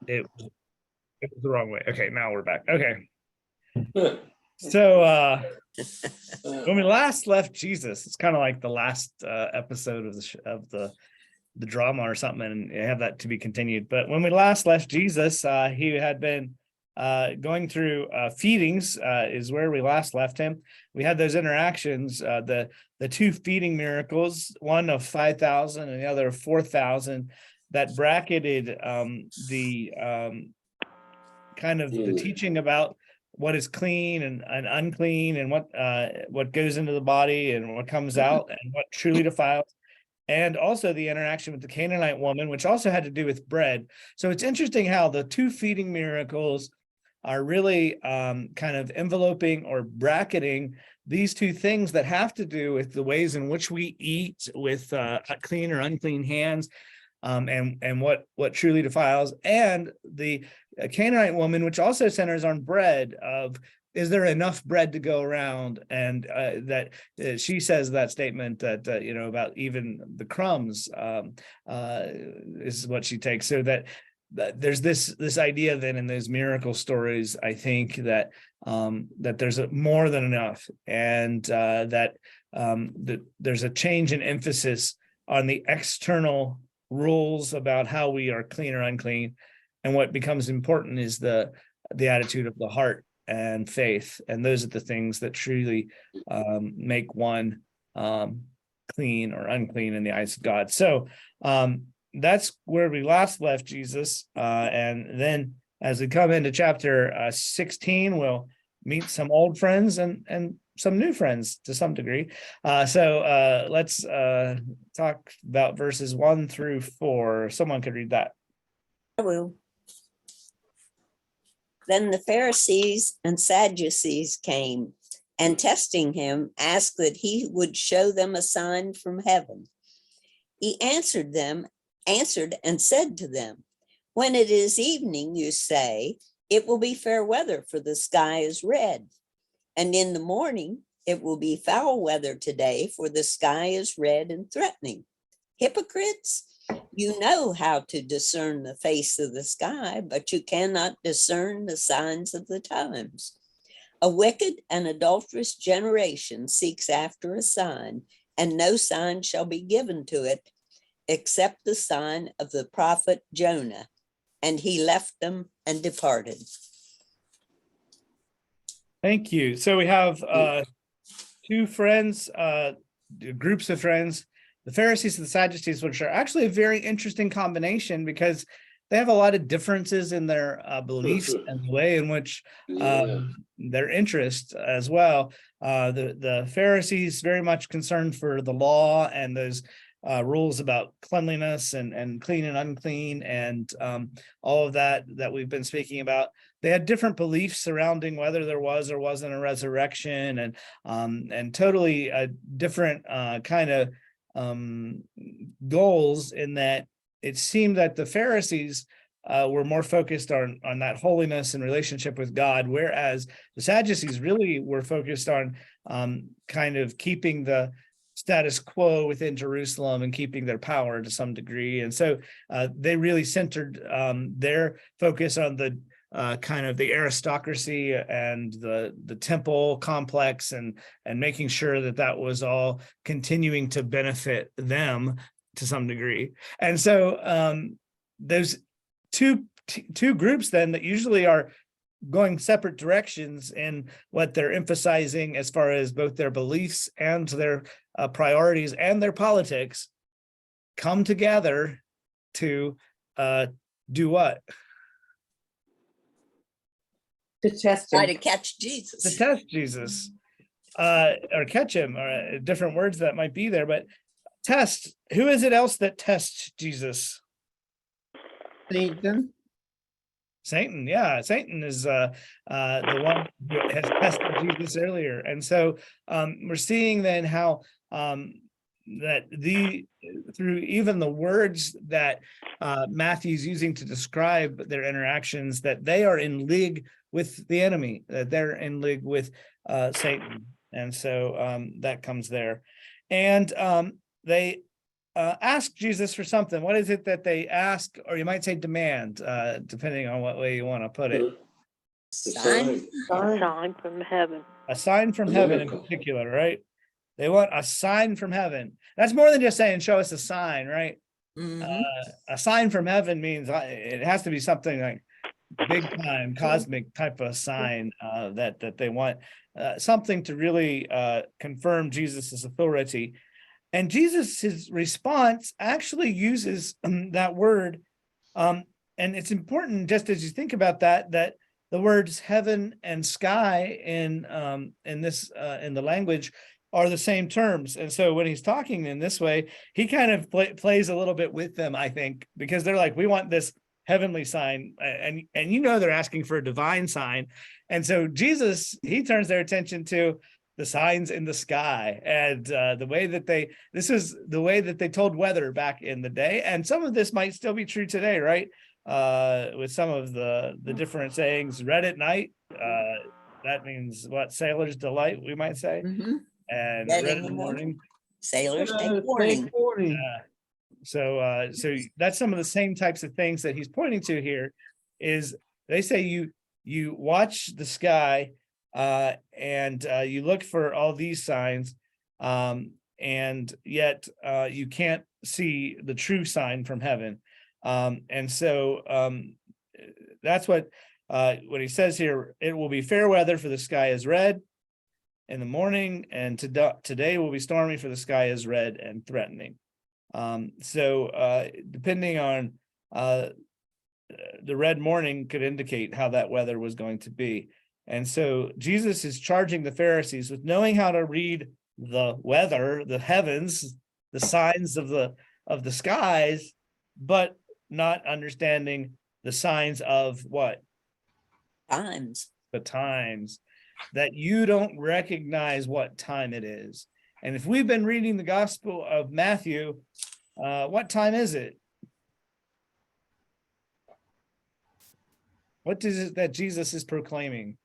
It, it was the wrong way. Okay, now we're back. Okay. So when we last left Jesus, it's kind of like the last episode of the drama or something, and I have that to be continued. But when we last left Jesus, he had been going through feedings, is where we last left him. We had those interactions, the two feeding miracles, one of 5,000 and the other of 4,000, that bracketed the kind of the teaching about what is clean and unclean, and what goes into the body and what comes out, and what truly defiles, and also the interaction with the Canaanite woman, which also had to do with bread. So it's interesting how the two feeding miracles are really kind of enveloping or bracketing these two things that have to do with the ways in which we eat with clean or unclean hands, and what truly defiles, and the Canaanite woman, which also centers on bread, of is there enough bread to go around, and that she says that statement that about even the crumbs is what she takes. So that there's this idea then in those miracle stories, I think, that that there's more than enough, and that there's a change in emphasis on the external rules about how we are clean or unclean, and what becomes important is the attitude of the heart and faith, and those are the things that truly make one clean or unclean in the eyes of God. So that's where we last left Jesus, and then as we come into chapter 16, we'll meet some old friends and some new friends to some degree. So let's talk about verses 1 through 4. Someone could read that. I will. Then the Pharisees and Sadducees came, and testing him, asked that he would show them a sign from heaven. He answered and said to them, when it is evening, you say, it will be fair weather, for the sky is red. And in the morning, it will be foul weather today, for the sky is red and threatening. Hypocrites! You know how to discern the face of the sky, but you cannot discern the signs of the times. A wicked and adulterous generation seeks after a sign, and no sign shall be given to it except the sign of the prophet Jonah. And he left them and departed. Thank you. So we have two friends, groups of friends, the Pharisees and the Sadducees, which are actually a very interesting combination because they have a lot of differences in their beliefs and the way in which their interests as well. The Pharisees very much concerned for the law and those rules about cleanliness and clean and unclean, and all of that we've been speaking about. They had different beliefs surrounding whether there was or wasn't a resurrection, and totally different kind of goals, in that it seemed that the Pharisees were more focused on that holiness and relationship with God, whereas the Sadducees really were focused on kind of keeping the status quo within Jerusalem and keeping their power to some degree. And so they really centered their focus on the kind of the aristocracy and the temple complex, and making sure that was all continuing to benefit them to some degree. And so there's two groups then that usually are going separate directions in what they're emphasizing as far as both their beliefs and their priorities and their politics come together to do what? To test Try him. to catch Jesus. To test Jesus, or catch him, or different words that might be there, but test. Who is it else that tests Jesus? Satan, yeah. Satan is the one who has tested Jesus earlier. And so we're seeing then how that through even the words that Matthew's using to describe their interactions, that they are in league with the enemy, that they're in league with Satan. And so that comes there. And they ask Jesus for something. What is it that they ask, or you might say demand, depending on what way you want to put it? Sign. Sign. From heaven. A sign from A heaven in miracle. particular, right? They want a sign from heaven. That's more than just saying, show us a sign, right? Mhm. A sign from heaven means it has to be something like big time, cosmic type of sign that they want, something to really confirm Jesus's authority. And Jesus's response actually uses that word, and it's important, just as you think about that the words heaven and sky in this in the language are the same terms. And so when he's talking in this way, he kind of plays a little bit with them, I think, because they're like, we want this heavenly sign, and they're asking for a divine sign. And so Jesus, he turns their attention to the signs in the sky, and the way that this is the way that they told weather back in the day. And some of this might still be true today, right? With some of the different sayings, red at night, that means what? Sailor's delight, we might say. Mhm. And Red red in the morning. Sailors take warning. So that's some of the same types of things that he's pointing to here. Is they say you watch the sky, and you look for all these signs, and yet you can't see the true sign from heaven. And so that's what he says here. It will be fair weather, for the sky is red in the morning, and today will be stormy, for the sky is red and threatening. So depending on the red morning could indicate how that weather was going to be. And so Jesus is charging the Pharisees with knowing how to read the weather, the heavens, the signs of the skies, but not understanding the signs of what? Times. The times. That you don't recognize what time it is. And if we've been reading the Gospel of Matthew, what time is it? What is it that Jesus is proclaiming?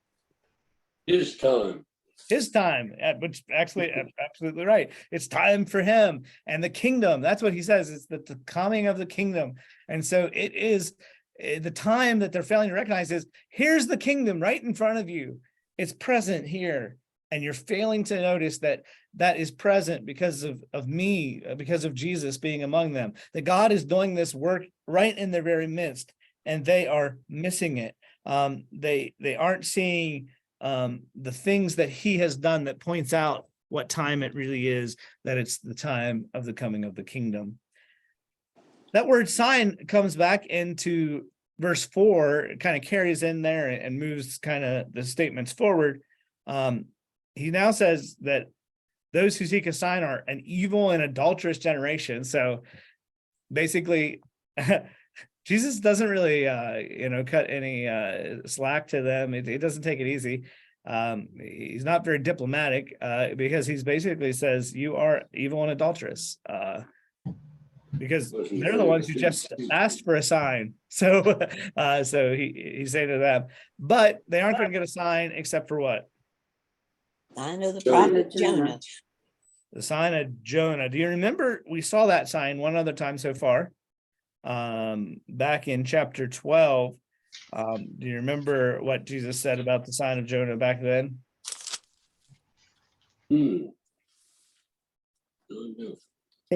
His time. His time, which actually absolutely right. It's time for him and the kingdom. That's what he says. It's the coming of the kingdom. And so it is the time that they're failing to recognize is, here's the kingdom right in front of you. It's present here. And you're failing to notice that is present because of me, because of Jesus being among them. That God is doing this work right in their very midst, and they are missing it. They aren't seeing the things that he has done that points out what time it really is, that it's the time of the coming of the kingdom. That word sign comes back into verse 4, it kind of carries in there and moves kind of the statements forward. He now says that those who seek a sign are an evil and adulterous generation. So basically, Jesus doesn't really, cut any slack to them. It doesn't take it easy. He's not very diplomatic because he's basically says, you are evil and adulterous. Because they're the ones who just asked for a sign. So he's saying to them, but they aren't going to get a sign except for what? Sign of the Jonah. prophet Jonah. The sign of Jonah. Do you remember we saw that sign one other time so far? Back in chapter 12. Do you remember what Jesus said about the sign of Jonah back then? It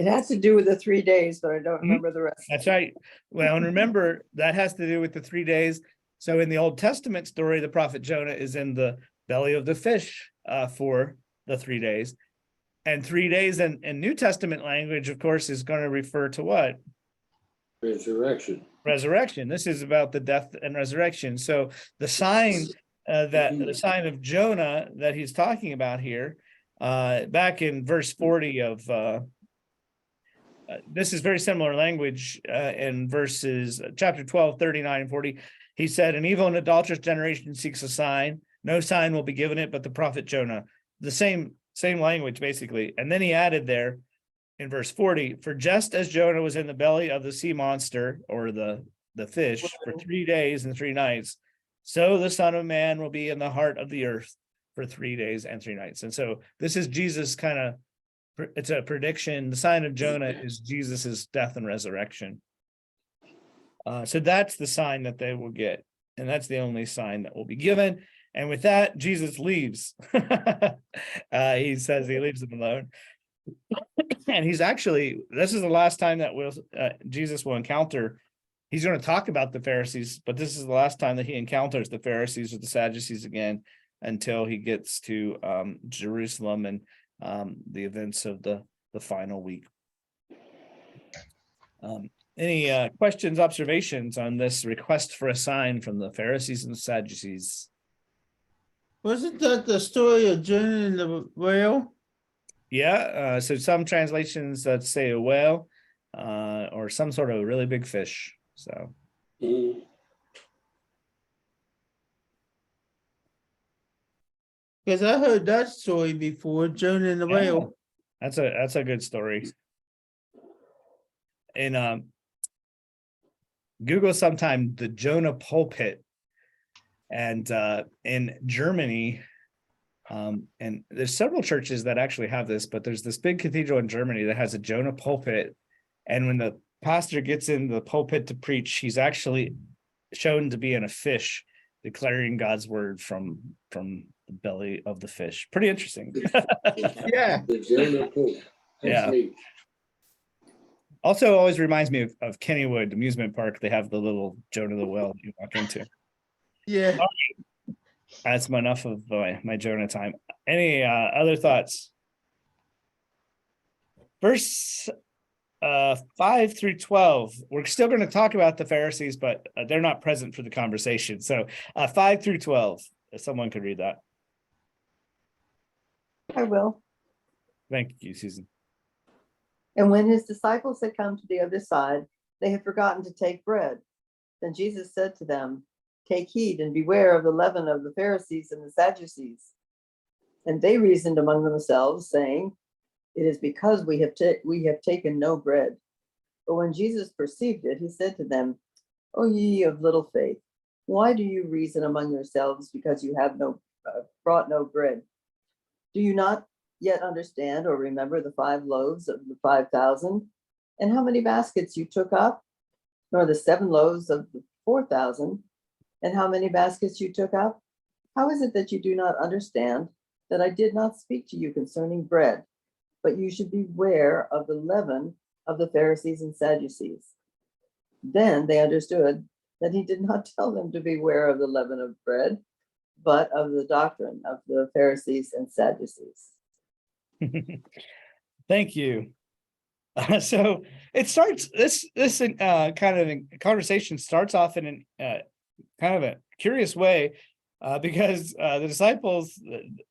has to do with the 3 days, but I don't remember the rest. That's right. Well, and remember, that has to do with the 3 days. So in the Old Testament story, the prophet Jonah is in the belly of the fish for the 3 days. And 3 days in New Testament language, of course, is going to refer to what? Resurrection. This is about the death and resurrection. So the sign the sign of Jonah that he's talking about here, back in verse 40 of this is very similar language in verses chapter 12, 39 and 40. He said, an evil and adulterous generation seeks a sign. No sign will be given it but the prophet Jonah. The same language, basically. And then he added there in verse 40, for just as Jonah was in the belly of the sea monster, or the fish, for 3 days and 3 nights, so the Son of Man will be in the heart of the earth for 3 days and 3 nights. And so this is Jesus kind of it's a prediction. The sign of Jonah is Jesus's death and resurrection. So that's the sign that they will get. And that's the only sign that will be given. And with that, Jesus leaves. He says he leaves them alone. And he's actually, this is the last time that Jesus will encounter. He's going to talk about the Pharisees, but this is the last time that he encounters the Pharisees or the Sadducees again until he gets to Jerusalem and the events of the final week. Any questions, observations on this request for a sign from the Pharisees and the Sadducees? Wasn't that the story of Jonah and the whale? Yeah, so some translations that say a whale or some sort of really big fish. So Mhm. Because I heard that story before, Jonah and the whale. that's a good story. And Google sometime the Jonah pulpit, and in Germany, and there's several churches that actually have this, but there's this big cathedral in Germany that has a Jonah pulpit, and when the pastor gets in the pulpit to preach, he's actually shown to be in a fish, declaring God's word from the belly of the fish. Pretty interesting. Yeah. The Jonah Pope. That's Yeah. neat. Also, always reminds me of Kennywood Amusement Park. They have the little Jonah the whale that you walk into. Yeah. That's enough of my Jonah time. Any other thoughts? Verse 5 through 12. We're still going to talk about the Pharisees, but they're not present for the conversation. So 5 through 12. If someone could read that. I will. Thank you, Susan. And when his disciples had come to the other side, they had forgotten to take bread. Then Jesus said to them, "Take heed and beware of the leaven of the Pharisees and the Sadducees." And they reasoned among themselves, saying, "It is because we have taken no bread." But when Jesus perceived it, he said to them, "O ye of little faith, why do you reason among yourselves because you have brought no bread? Do you not yet understand or remember the 5 loaves of the 5,000, and how many baskets you took up? Nor the 7 loaves of the 4,000, and how many baskets you took up? How is it that you do not understand that I did not speak to you concerning bread, but you should beware of the leaven of the Pharisees and Sadducees?" Then they understood that he did not tell them to beware of the leaven of bread, but of the doctrine of the Pharisees and Sadducees. Thank you. So it starts this kind of conversation starts off in an kind of a curious way because the disciples,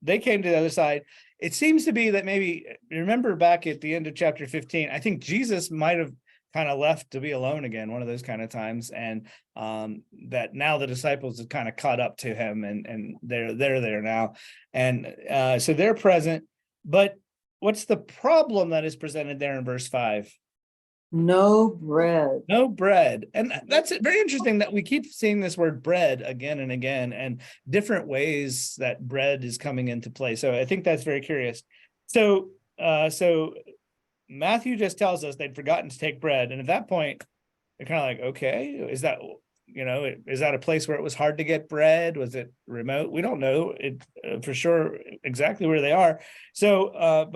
they came to the other side. It seems to be that maybe, remember back at the end of chapter 15, I think Jesus might have kind of left to be alone again, one of those kind of times, and that now the disciples have kind of caught up to him, and they're there now, and so they're present. But what's the problem that is presented there in verse 5? No bread. No bread. And that's very interesting that we keep seeing this word bread again and again, and different ways that bread is coming into play. So I think that's very curious. So Matthew just tells us they'd forgotten to take bread. And at that point, they're kind of like, okay, is that a place where it was hard to get bread? Was it remote? We don't know it for sure exactly where they are. So,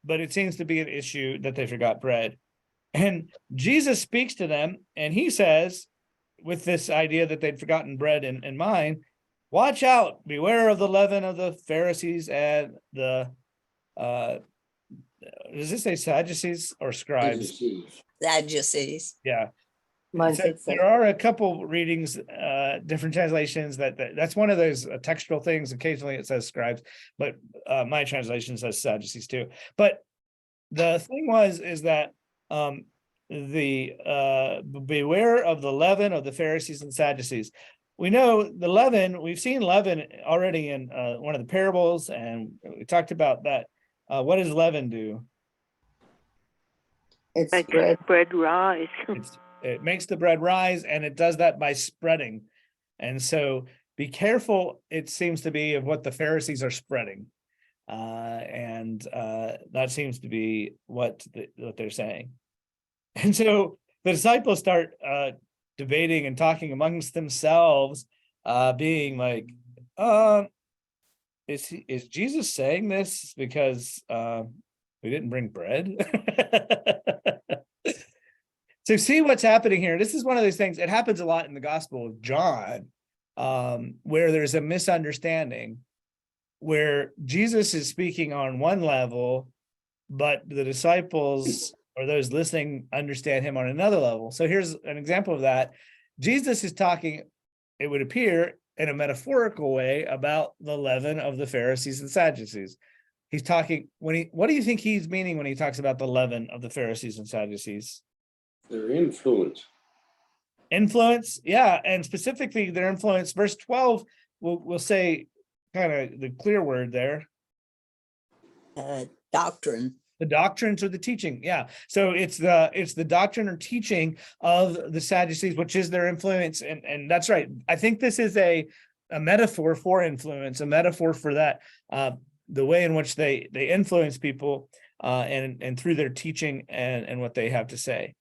but it seems to be an issue that they forgot bread. And Jesus speaks to them, and he says, with this idea that they'd forgotten bread in mind, watch out, beware of the leaven of the Pharisees and the, does this say Sadducees or scribes? Sadducees. Yeah. Mine So said so. there are a couple readings, different translations that's one of those textual things. Occasionally it says scribes, but my translation says Sadducees too. But the thing is that beware of the leaven of the Pharisees and Sadducees. We know the leaven, we've seen leaven already in one of the parables, and we talked about that. What does leaven do? It's Like bread. bread rise. It makes the bread rise, and it does that by spreading. And so be careful, it seems to be, of what the Pharisees are spreading. and that seems to be what they're saying. And so the disciples start debating and talking amongst themselves, being like, is Jesus saying this because we didn't bring bread? So see what's happening here. This is one of those things. It happens a lot in the Gospel of John, where there's a misunderstanding, where Jesus is speaking on one level, but the disciples or those listening understand him on another level. So here's an example of that. Jesus is talking, it would appear, in a metaphorical way about the leaven of the Pharisees and Sadducees. He's talking what do you think he's meaning when he talks about the leaven of the Pharisees and Sadducees? Their influence. Influence, yeah, and specifically their influence. Verse 12 will say kind of the clear word there. Doctrine. The doctrines or the teaching, yeah. So it's the doctrine or teaching of the Sadducees, which is their influence, and that's right. I think this is a metaphor for influence, a metaphor for that, the way in which they influence people, and through their teaching and what they have to say.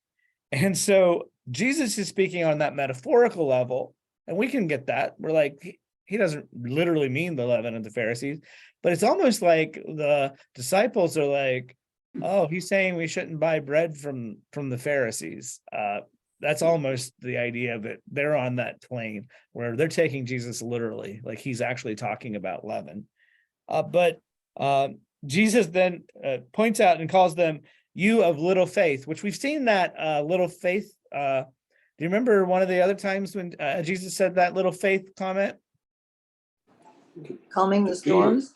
And so Jesus is speaking on that metaphorical level, and we can get that. We're like, he doesn't literally mean the leaven of the Pharisees, but it's almost like the disciples are like, oh, he's saying we shouldn't buy bread from the Pharisees. That's almost the idea of it. They're on that plane where they're taking Jesus literally, like he's actually talking about leaven. But Jesus then points out and calls them you of little faith, which we've seen that little faith. Do you remember one of the other times when Jesus said that little faith comment? Calming the storms.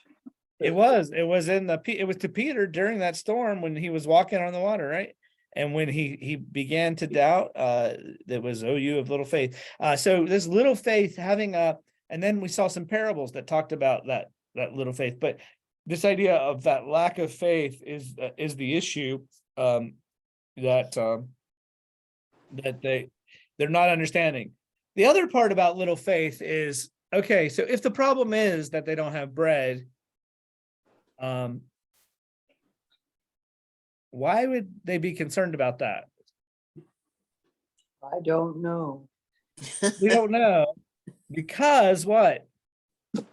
It was to Peter during that storm when he was walking on the water, right? And when he began to doubt, that was, oh, you of little faith. So this little faith having and then we saw some parables that talked about that little faith. But this idea of that lack of faith is the issue, that they're not understanding. The other part about little faith is, okay, so if the problem is that they don't have bread, why would they be concerned about that? I don't know. We don't know, because what?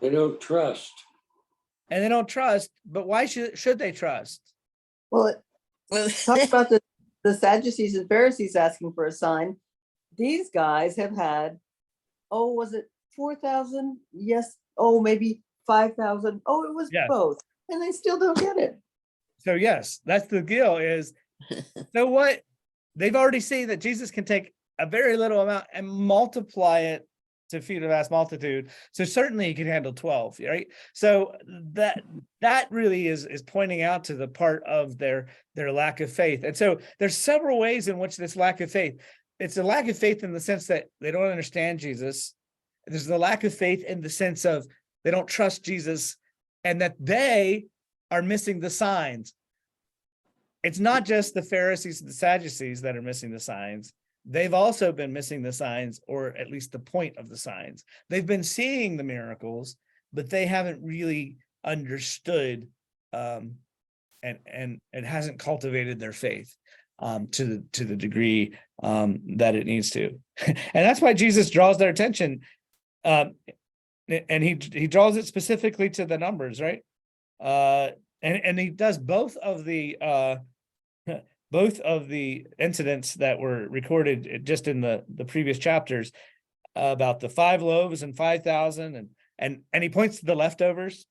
They don't trust. And they don't trust, but why should they trust? Well, talk about the Sadducees and Pharisees asking for a sign. These guys have had, was it 4,000? Yes. Oh, maybe 5,000. Oh, it was both. And they still don't get it. So yes, that's the deal is, so what? They've already seen that Jesus can take a very little amount and multiply it to feed a vast multitude. So certainly he can handle 12, right? So that really is pointing out to the part of their lack of faith. And so there's several ways in which this lack of faith, it's a lack of faith in the sense that they don't understand Jesus. There's the lack of faith in the sense of they don't trust Jesus and that they are missing the signs. It's not just the Pharisees and the Sadducees that are missing the signs. They've also been missing the signs, or at least the point of the signs. They've been seeing the miracles, but they haven't really understood, and it hasn't cultivated their faith to the degree that it needs to. And that's why Jesus draws their attention, and he draws it specifically to the numbers, right? And he does both of the incidents that were recorded just in the previous chapters about the 5 loaves and 5,000, and he points to the leftovers,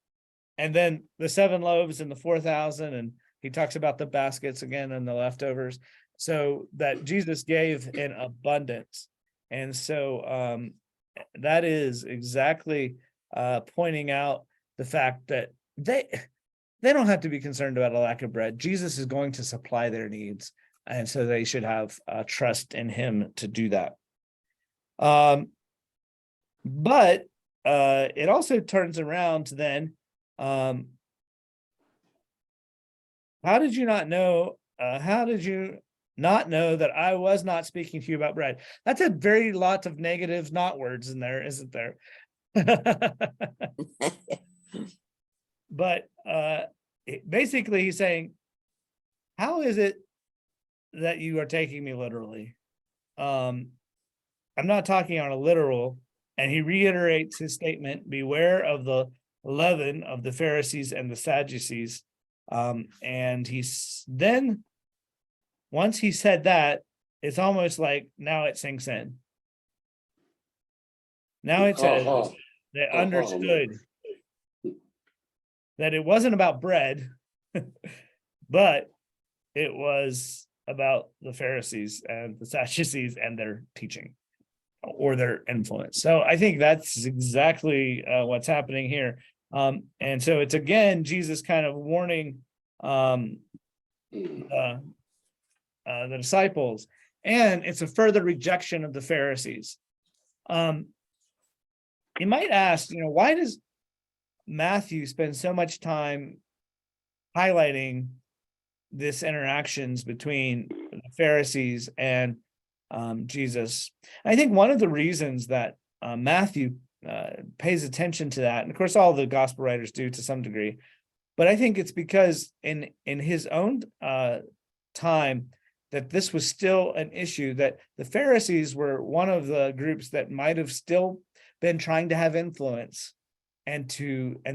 and then the 7 loaves and the 4,000, and he talks about the baskets again and the leftovers, so that Jesus gave in abundance. And so that is exactly pointing out the fact that they don't have to be concerned about a lack of bread. Jesus is going to supply their needs. And so they should have trust in him to do that. But it also turns around then. How did you not know? How did you not know that I was not speaking to you about bread? That's a very lot of negative not words in there, isn't there? but basically he's saying, how is it that you are taking me literally? I'm not talking on a literal. And he reiterates his statement, beware of the leaven of the Pharisees and the Sadducees. And he's then, once he said that, it's almost like now it sinks in. Now it says they understood that it wasn't about bread, but it was about the Pharisees and the Sadducees and their teaching or their influence. So I think that's exactly what's happening here. And so it's again, Jesus kind of warning the disciples, and it's a further rejection of the Pharisees. You might ask, why does Matthew spend so much time highlighting this interactions between the Pharisees and Jesus? I think one of the reasons that Matthew pays attention to that, and of course all the gospel writers do to some degree, but I think it's because in his own time that this was still an issue, that the Pharisees were one of the groups that might have still been trying to have influence, and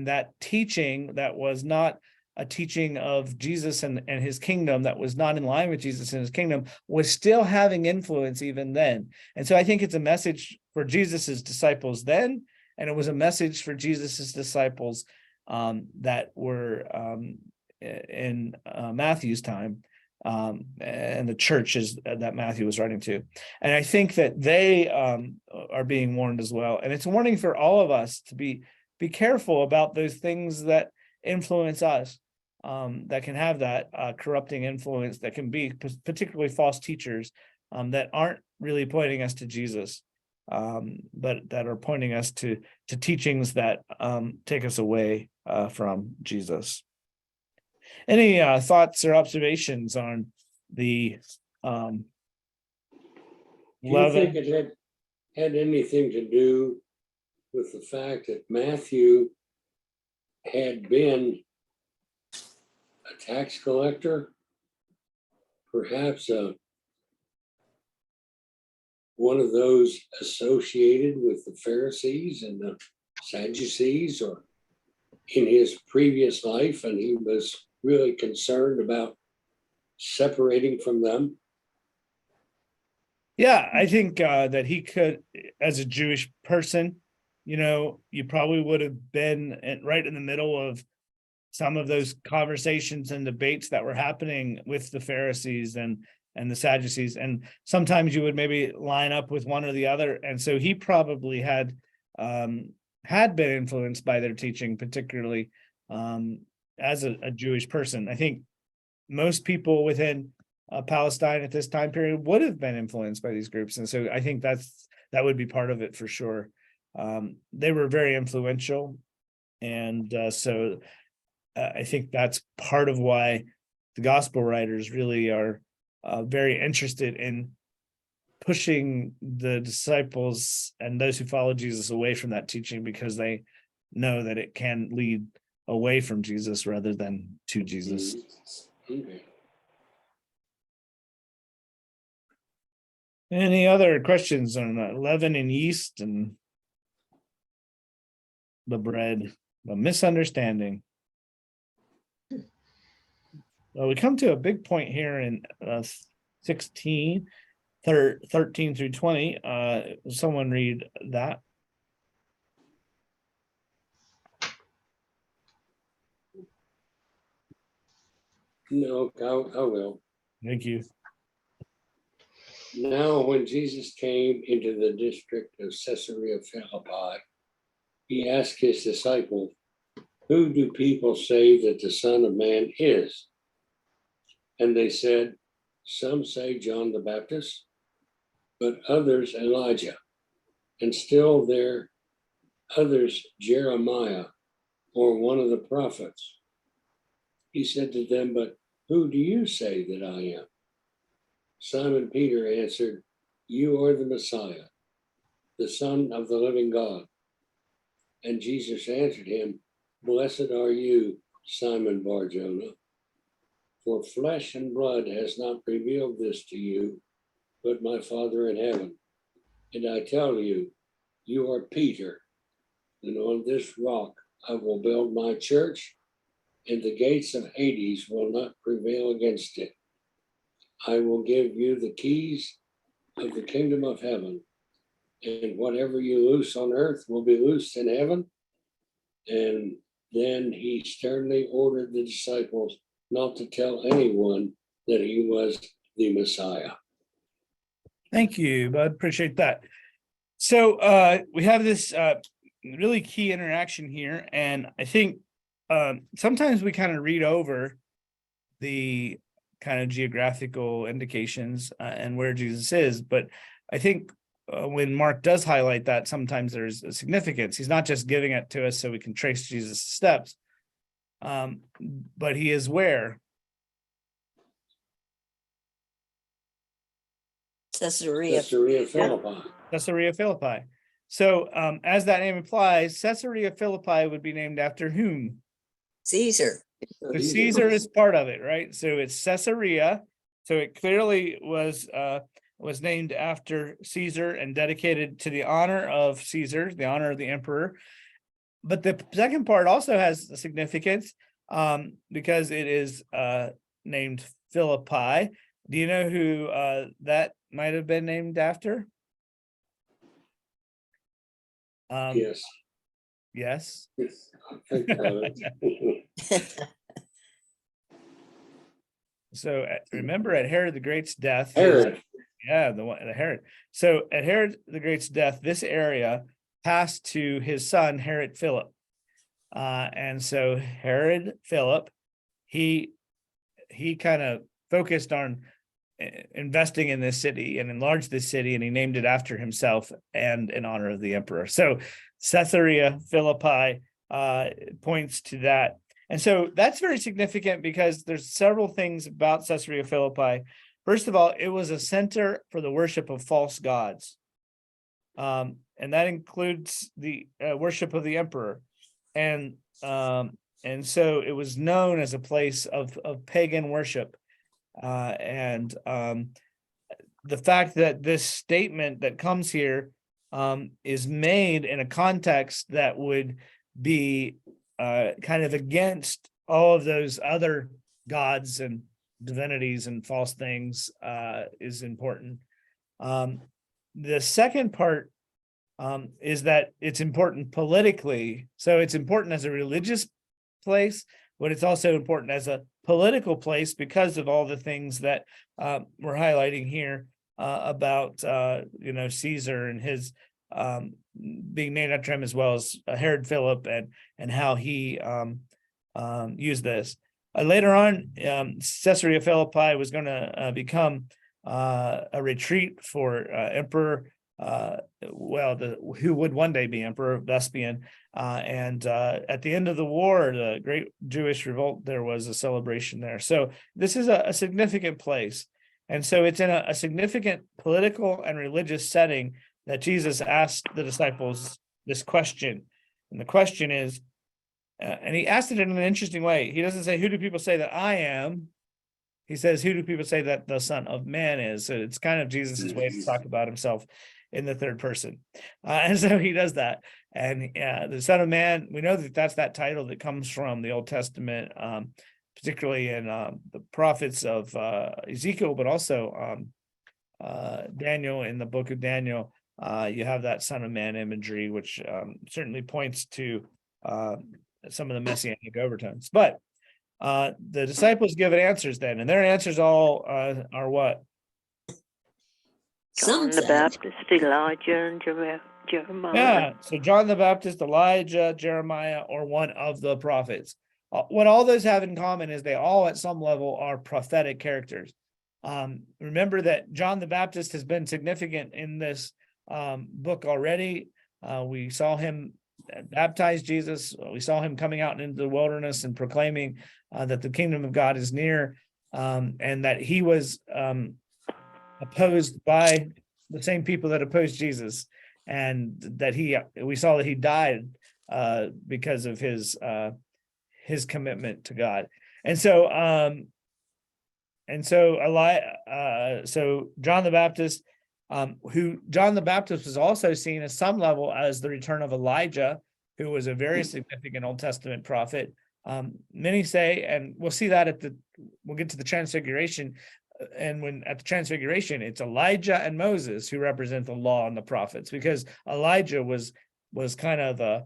that teaching that was not a teaching of Jesus and his kingdom, that was not in line with Jesus and his kingdom, was still having influence even then. And so I think it's a message for Jesus's disciples then, and it was a message for Jesus's disciples that were in Matthew's time, and the churches that Matthew was writing to. And I think that they are being warned as well. And it's a warning for all of us to be careful about those things that influence us, that can have that corrupting influence, that can be particularly false teachers that aren't really pointing us to Jesus, but that are pointing us to teachings that take us away from Jesus. Any thoughts or observations on the Do you think it had anything to do with the fact that Matthew had been a tax collector, perhaps one of those associated with the Pharisees and the Sadducees, or in his previous life, and he was really concerned about separating from them? Yeah, I think that he could, as a Jewish person, you probably would have been right in the middle of some of those conversations and debates that were happening with the Pharisees and the Sadducees. And sometimes you would maybe line up with one or the other. And so he probably had been influenced by their teaching, particularly as a Jewish person. I think most people within Palestine at this time period would have been influenced by these groups. And so I think that would be part of it for sure. They were very influential. And so I think that's part of why the gospel writers really are very interested in pushing the disciples and those who follow Jesus away from that teaching, because they know that it can lead away from Jesus rather than to Jesus. Okay. Any other questions on leaven and yeast and the bread, the misunderstanding? Well, we come to a big point here in 13 through 20. Someone read that. No, I will. Thank you. Now, when Jesus came into the district of Caesarea Philippi, he asked his disciples, "Who do people say that the Son of Man is?" And they said, "Some say John the Baptist, but others Elijah, and still there others Jeremiah, or one of the prophets." He said to them, "But who do you say that I am?" Simon Peter answered, "You are the Messiah, the Son of the living God." And Jesus answered him, Blessed are you, Simon Bar-Jonah, for flesh and blood has not revealed this to you, but my Father in heaven. And I tell you, you are Peter, and on this rock I will build my church, and the gates of Hades will not prevail against it. I will give you the keys of the kingdom of heaven, and whatever you loose on earth will be loosed in heaven. And then he sternly ordered the disciples not to tell anyone that he was the Messiah. Thank you, bud. Appreciate that. So we have this really key interaction here, and I think sometimes we kind of read over the kind of geographical indications and where Jesus is, but I think when Mark does highlight that, sometimes there's a significance. He's not just giving it to us so we can trace Jesus' steps, but he is where? Caesarea. Caesarea Philippi. Caesarea Philippi. So as that name implies, Caesarea Philippi would be named after whom? Caesar. So Caesar is part of it, right? So it's Caesarea. So it clearly was named after Caesar and dedicated to the honor of Caesar, the honor of the emperor. But the second part also has a significance because it is named Philippi. Do you know who that might have been named after? Yes. Yes. Yes. I think about it. So remember at Herod the Great's death, Herod. yeah, the Herod. So at Herod the Great's death, this area passed to his son Herod Philip, and so Herod Philip, he kind of focused on investing in this city and enlarged this city, and he named it after himself and in honor of the emperor. So Caesarea Philippi points to that. And so that's very significant because there's several things about Caesarea Philippi. First of all, it was a center for the worship of false gods. And that includes the worship of the emperor. And so it was known as a place of pagan worship. And the fact that this statement that comes here is made in a context that would be kind of against all of those other gods and divinities and false things is important. The second part is that it's important politically. So it's important as a religious place, but it's also important as a political place because of all the things that we're highlighting here about Caesar and his being named after him, as well as Herod Philip and how he used this. Later on, Caesarea Philippi was going to become a retreat for Emperor, who would one day be Emperor Vespasian. And at the end of the war, the Great Jewish Revolt, there was a celebration there. So this is a significant place. And so it's in a significant political and religious setting that Jesus asked the disciples this question. And the question is, and he asked it in an interesting way. He doesn't say, who do people say that I am? He says, who do people say that the Son of Man is? So it's kind of Jesus's way to talk about himself in the third person. And so he does that. And the Son of Man, we know that that's that title that comes from the Old Testament, particularly in the prophets of Ezekiel, but also Daniel. In the book of Daniel, you have that Son of Man imagery, which certainly points to some of the messianic overtones. But the disciples give it answers then, and their answers all are what? John the Baptist, Elijah, and Jeremiah. Yeah, so John the Baptist, Elijah, Jeremiah, or one of the prophets. What all those have in common is they all at some level are prophetic characters. Remember that John the Baptist has been significant in this book already. We saw him baptize Jesus. We saw him coming out into the wilderness and proclaiming that the kingdom of God is near, and that he was opposed by the same people that opposed Jesus, and that we saw that he died because of his commitment to God. And so so John the Baptist, who John the Baptist was also seen at some level as the return of Elijah, who was a very significant Old Testament prophet. Many say, and we'll see that we'll get to the Transfiguration, and when at the Transfiguration, it's Elijah and Moses who represent the law and the prophets, because Elijah was kind of the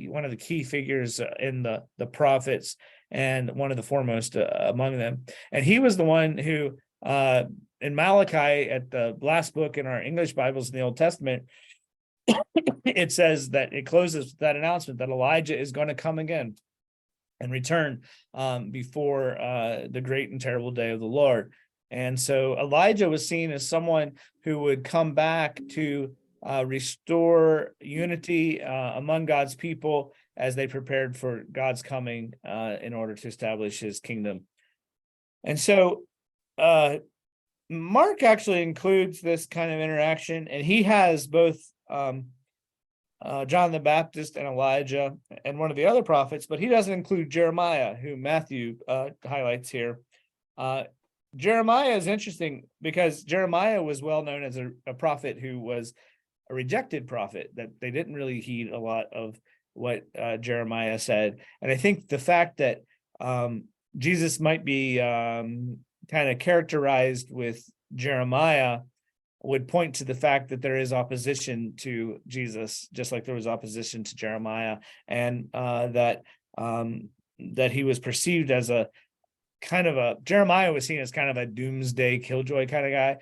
one of the key figures in the prophets, and one of the foremost among them. And he was the one who in Malachi, at the last book in our English Bibles in the Old Testament, it says that it closes with that announcement that Elijah is going to come again and return before the great and terrible day of the Lord. And so Elijah was seen as someone who would come back to restore unity among God's people as they prepared for God's coming in order to establish his kingdom. And so Mark actually includes this kind of interaction, and he has both John the Baptist and Elijah and one of the other prophets, but he doesn't include Jeremiah, who Matthew highlights here. Jeremiah is interesting because Jeremiah was well known as a prophet who was a rejected prophet, that they didn't really heed a lot of what Jeremiah said. And I think the fact that Jesus might be kind of characterized with Jeremiah would point to the fact that there is opposition to Jesus, just like there was opposition to Jeremiah, and that he was perceived as a kind of Jeremiah was seen as kind of a doomsday killjoy kind of guy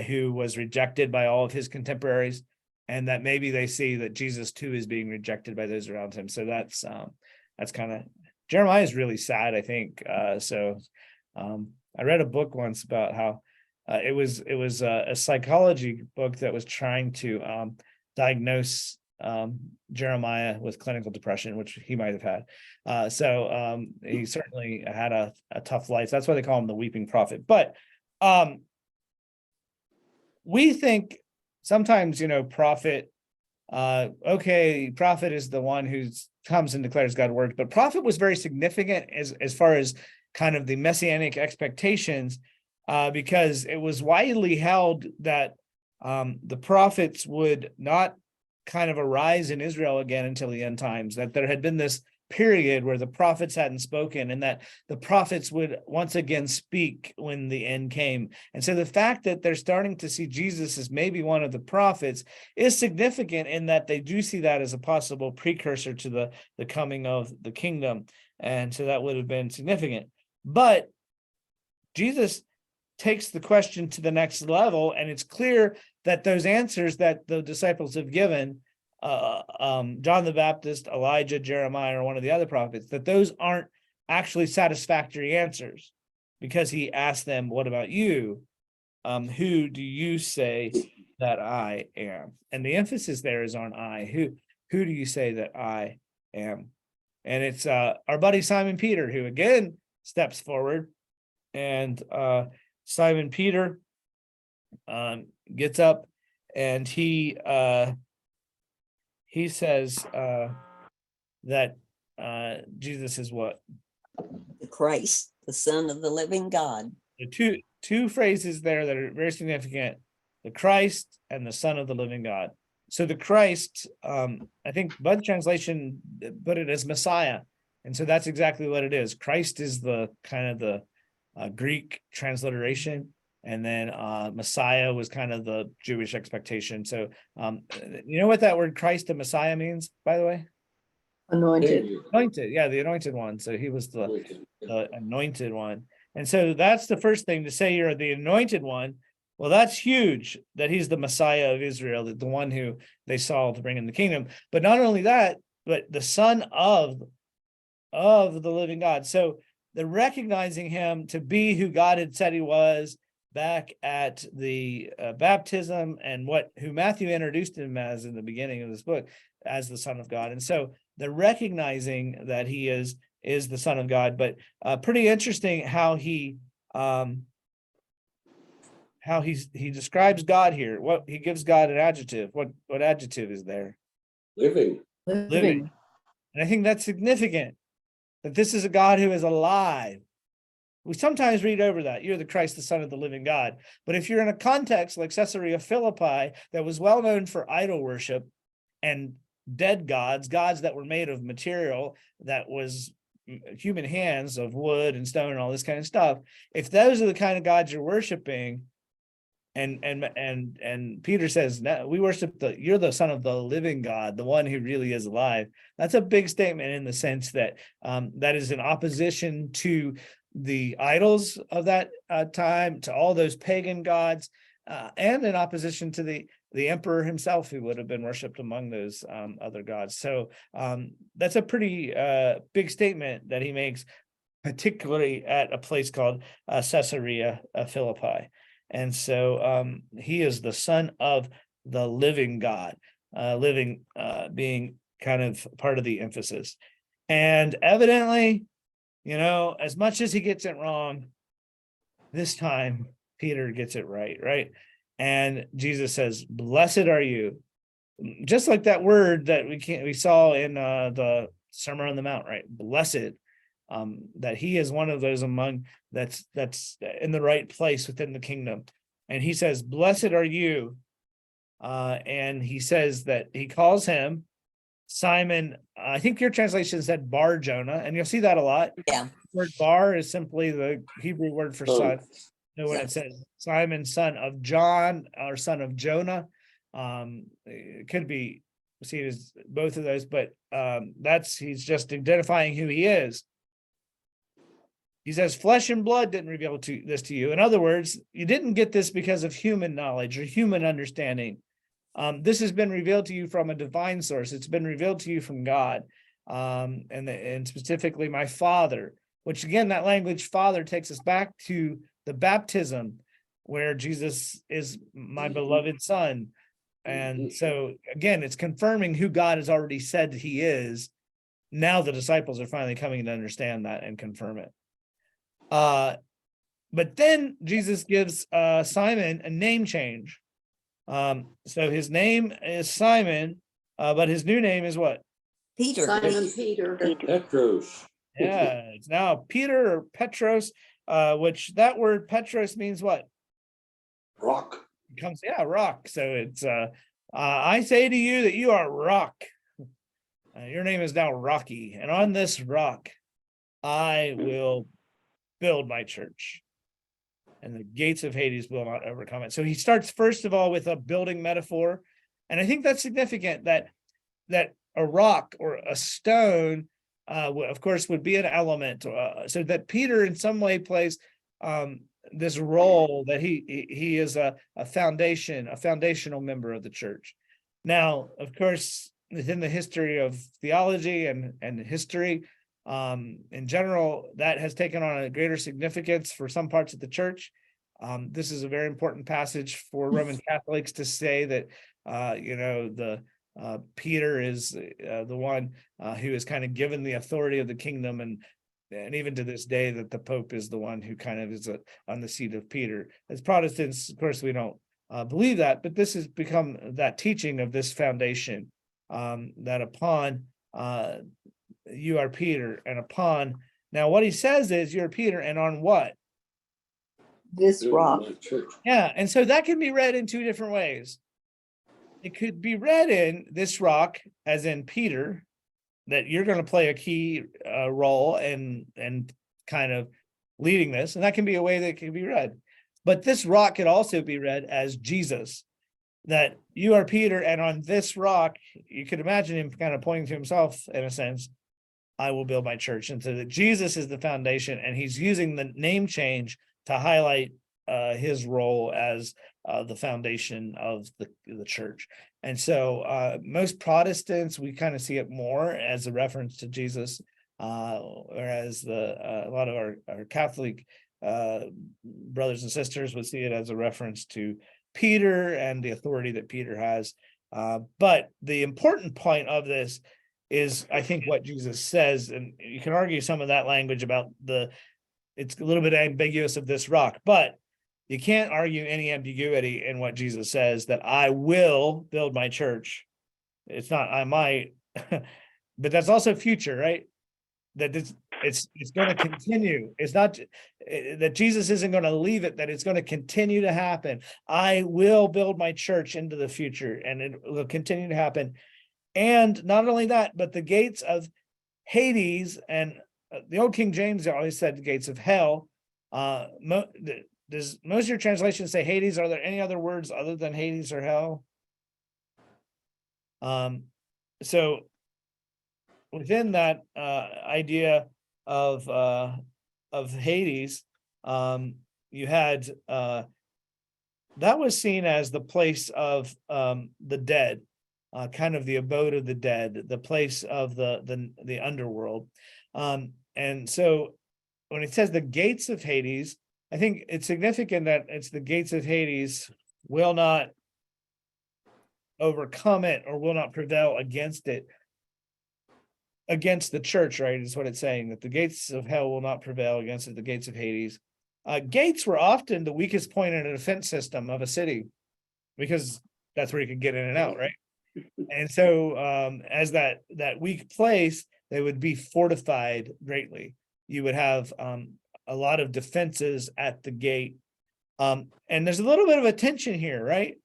who was rejected by all of his contemporaries, and that maybe they see that Jesus too is being rejected by those around him. So that's kind of, Jeremiah is really sad, I think. I read a book once about how it was a psychology book that was trying to diagnose Jeremiah with clinical depression, which he might have had. So he certainly had a tough life. That's why they call him the weeping prophet. But we think sometimes, prophet, prophet is the one who comes and declares God's word, but prophet was very significant as far as kind of the messianic expectations, because it was widely held that the prophets would not kind of arise in Israel again until the end times, that there had been this period where the prophets hadn't spoken, and that the prophets would once again speak when the end came. And so the fact that they're starting to see Jesus as maybe one of the prophets is significant, in that they do see that as a possible precursor to the coming of the kingdom. And so that would have been significant. But Jesus takes the question to the next level, and it's clear that those answers that the disciples have given, John the Baptist, Elijah, Jeremiah, or one of the other prophets, that those aren't actually satisfactory answers, because he asked them, what about you? Who do you say that I am? And the emphasis there is on I. Who do you say that I am? And it's our buddy Simon Peter, who again steps forward, and Simon Peter gets up, and he says that Jesus is what? The Christ, the Son of the living God. The two phrases there that are very significant: the Christ and the Son of the living God. So the Christ, I think Bud translation put it as Messiah, and so that's exactly what it is. Christ is the kind of the Greek transliteration, and then Messiah was kind of the Jewish expectation. So you know what that word Christ and Messiah means, by the way? Anointed. Anointed, yeah, the anointed one. So he was the anointed one. And so that's the first thing, to say you're the anointed one. Well, that's huge, that he's the Messiah of Israel, the one who they saw to bring in the kingdom. But not only that, but the Son of the living God. So they're recognizing him to be who God had said he was back at the baptism, and who Matthew introduced him as in the beginning of this book, as the Son of God. And so they're recognizing that he is the Son of God. But pretty interesting how he describes God here. What he gives God an adjective. What adjective is there? Living. living. And I think that's significant, that this is a God who is alive. We sometimes read over that, you're the Christ, the Son of the living God. But if you're in a context like Caesarea Philippi, that was well known for idol worship and dead gods, gods that were made of material that was human hands, of wood and stone and all this kind of stuff, if those are the kind of gods you're worshiping, and Peter says, no, we worship you're the Son of the living God, the one who really is alive. That's a big statement in the sense that that is in opposition to the idols of that time, to all those pagan gods, and in opposition to the emperor himself, who would have been worshipped among those other gods. So that's a pretty big statement that he makes, particularly at a place called Caesarea Philippi. And so he is the Son of the living God, living being kind of part of the emphasis. And evidently, as much as he gets it wrong, this time Peter gets it right? And Jesus says, "Blessed are you," just like that word that we saw in the Sermon on the Mount, right? Blessed, that he is one of those among that's in the right place within the kingdom. And he says, "Blessed are you," and he says that he calls him Simon. I think your translation said Bar Jonah, and you'll see that a lot. Yeah. The word Bar is simply the Hebrew word for son. So when it says Simon, son of John, or son of Jonah, it could be seen as both of those, but he's just identifying who he is. He says, flesh and blood didn't reveal this to you. In other words, you didn't get this because of human knowledge or human understanding. This has been revealed to you from a divine source. It's been revealed to you from God, and specifically my Father, which again, that language Father takes us back to the baptism where Jesus is my beloved Son. And so again, it's confirming who God has already said he is. Now the disciples are finally coming to understand that and confirm it. But then Jesus gives Simon a name change. So his name is Simon, but his new name is what? Peter. Simon Peter. Petros. Yeah, it's now Peter or Petros, which that word Petros means what? Rock. It comes, rock. So it's I say to you that you are rock. Your name is now Rocky, and on this rock I will build my church, and the gates of Hades will not overcome it. So he starts first of all with a building metaphor, and I think that's significant that a rock or a stone, of course, would be an element, so that Peter in some way plays this role that he is a foundational member of the church. Now, of course, within the history of theology and history, in general, that has taken on a greater significance for some parts of the church. This is a very important passage for Roman Catholics to say that, Peter is the one who is kind of given the authority of the kingdom, and even to this day that the Pope is the one who kind of is on the seat of Peter. As Protestants, of course, we don't believe that, but this has become that teaching of this foundation, that upon you are Peter, and upon, now what he says is you're Peter, and on what? This rock. Yeah, and so that can be read in two different ways. It could be read in this rock, as in Peter, that you're going to play a key role and kind of leading this, and that can be a way that can be read. But this rock could also be read as Jesus, that you are Peter, and on this rock, you could imagine him kind of pointing to himself in a sense, I will build my church. And so that Jesus is the foundation, and he's using the name change to highlight his role as the foundation of the church. And so most Protestants, we kind of see it more as a reference to Jesus, whereas a lot of our Catholic brothers and sisters would see it as a reference to Peter and the authority that Peter has. But the important point of this is, I think, what Jesus says, and you can argue some of that language about it's a little bit ambiguous of this rock, but you can't argue any ambiguity in what Jesus says, that I will build my church. It's not I might, but that's also future, right? That it's going to continue. It's not that Jesus isn't going to leave it, that it's going to continue to happen. I will build my church into the future, and it will continue to happen. And not only that, but the gates of Hades, and the old King James always said the gates of hell. Does most of your translations say Hades? Are there any other words other than Hades or hell? So within that idea of Hades, you had that was seen as the place of the dead, kind of the abode of the dead, the place of the underworld. And so when it says the gates of Hades, I think it's significant that it's the gates of Hades will not overcome it or will not prevail against it, against the church, right? Is what it's saying, that the gates of hell will not prevail against it, the gates of Hades. Gates were often the weakest point in a defense system of a city, because that's where you could get in and out, right? And so as that weak place, they would be fortified greatly. You would have a lot of defenses at the gate. And there's a little bit of a tension here, right?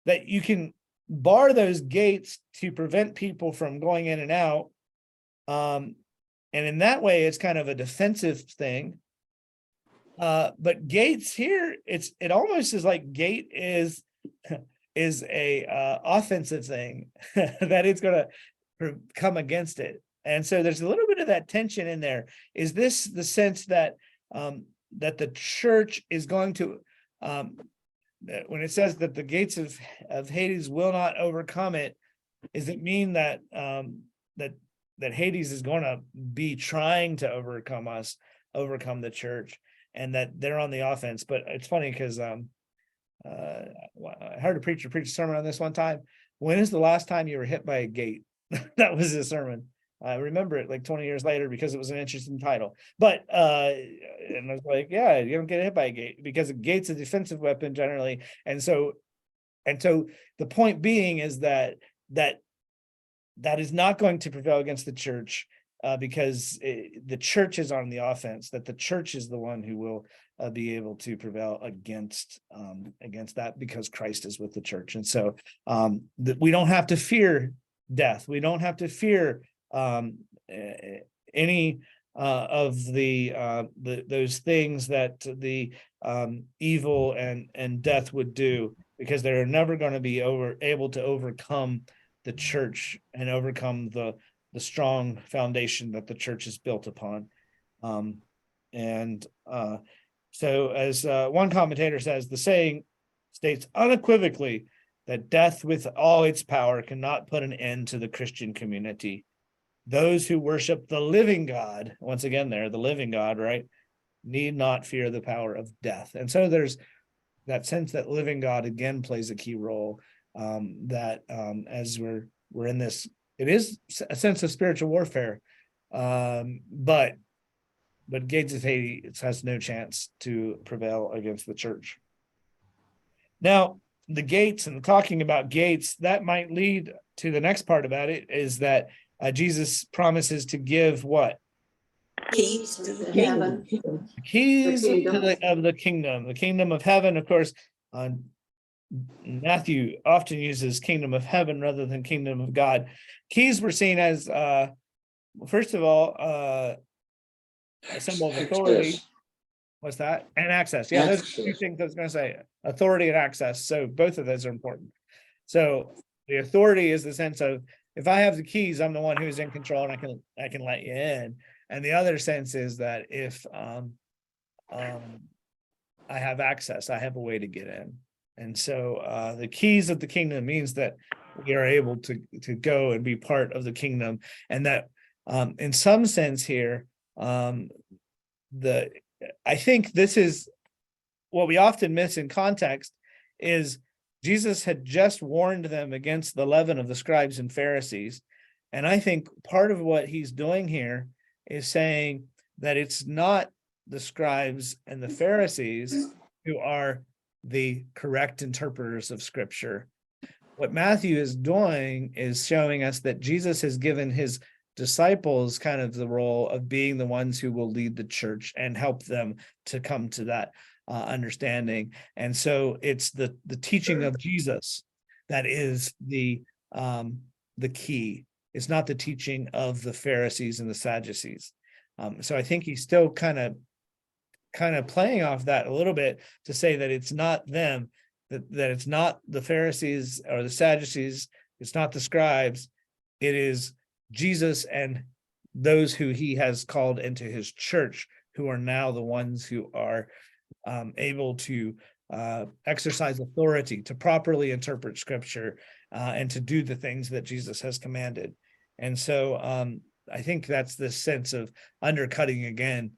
That you can bar those gates to prevent people from going in and out. And in that way, it's kind of a defensive thing. But gates here, it almost is like gate is a offensive thing, that it's going to come against it. And so there's a little bit of that tension in there. Is this the sense that that the church is going to, when it says that the gates of Hades will not overcome it, does it mean that that Hades is going to be trying to overcome the church, and that they're on the offense? But it's funny because I heard a preacher preach a sermon on this one time. When is the last time you were hit by a gate? That was his sermon. I remember it like 20 years later because it was an interesting title. But and I was like, yeah, you don't get hit by a gate, because a gate's a defensive weapon generally. And so the point being is that is not going to prevail against the church, because the church is on the offense, that the church is the one who will be able to prevail against that, because Christ is with the church. And so we don't have to fear death. We don't have to fear any of those things that the evil and death would do, because they're never going to be able to overcome the church and overcome the strong foundation that the church is built upon. So as one commentator says, the saying states unequivocally that death with all its power cannot put an end to the Christian community. Those who worship the living God, once again, they're the living God, right, need not fear the power of death. And so there's that sense that living God again plays a key role, that as we're in this, it is a sense of spiritual warfare, but gates of Hades has no chance to prevail against the church. Now, the gates, and talking about gates, that might lead to the next part about it, is that Jesus promises to give what? Keys to the Heaven. kingdom. The keys The kingdom. of the kingdom of heaven. Of course, Matthew often uses kingdom of heaven rather than kingdom of God. Keys were seen as, first of all, a symbol of authority. Access. What's that? And access. Yeah, those are two Access. things I was going to say. Authority and access. So both of those are important. So the authority is the sense of, if I have the keys, I'm the one who's in control, and I can let you in. And the other sense is that if I have access, I have a way to get in. And so the keys of the kingdom means that we are able to go and be part of the kingdom. And that in some sense here, I think this is what we often miss in context, is Jesus had just warned them against the leaven of the scribes and Pharisees. And I think part of what he's doing here is saying that it's not the scribes and the Pharisees who are the correct interpreters of scripture. what Matthew is doing is showing us that Jesus has given his disciples kind of the role of being the ones who will lead the church and help them to come to that understanding. And so it's the teaching of Jesus that is the key. It's not the teaching of the Pharisees and the Sadducees. So I think he's still kind of playing off that a little bit to say that it's not them, that it's not the Pharisees or the Sadducees, it's not the scribes, it is Jesus and those who he has called into his church, who are now the ones who are able to exercise authority to properly interpret scripture and to do the things that Jesus has commanded. And so I think that's the sense of undercutting again.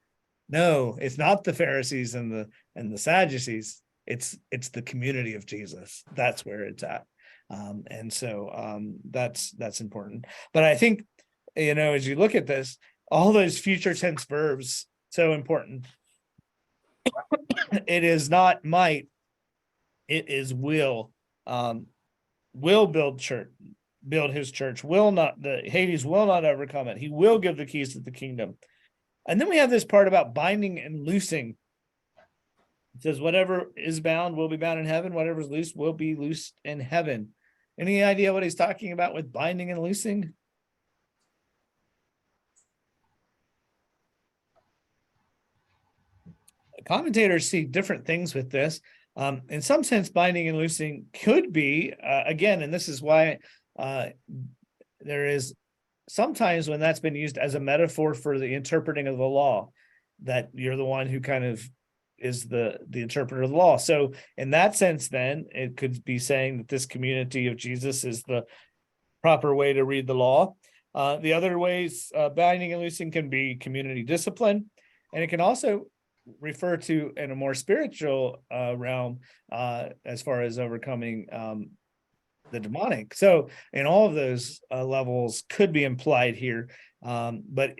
No, it's not the Pharisees and the Sadducees. It's the community of Jesus. That's where it's at. And so that's important. But I think, as you look at this, all those future tense verbs, so important. It is not might, it is will. Will build his church, Hades will not overcome it. He will give the keys to the kingdom. And then we have this part about binding and loosing. It says, whatever is bound will be bound in heaven. Whatever is loose will be loosed in heaven. Any idea what he's talking about with binding and loosing? Commentators see different things with this. In some sense, binding and loosing could be, again, and this is why there is sometimes when that's been used as a metaphor for the interpreting of the law, that you're the one who kind of is the interpreter of the law. So in that sense, then it could be saying that this community of Jesus is the proper way to read the law. The other ways, binding and loosing can be community discipline, and it can also refer to in a more spiritual realm as far as overcoming the demonic. So in all of those levels could be implied here. But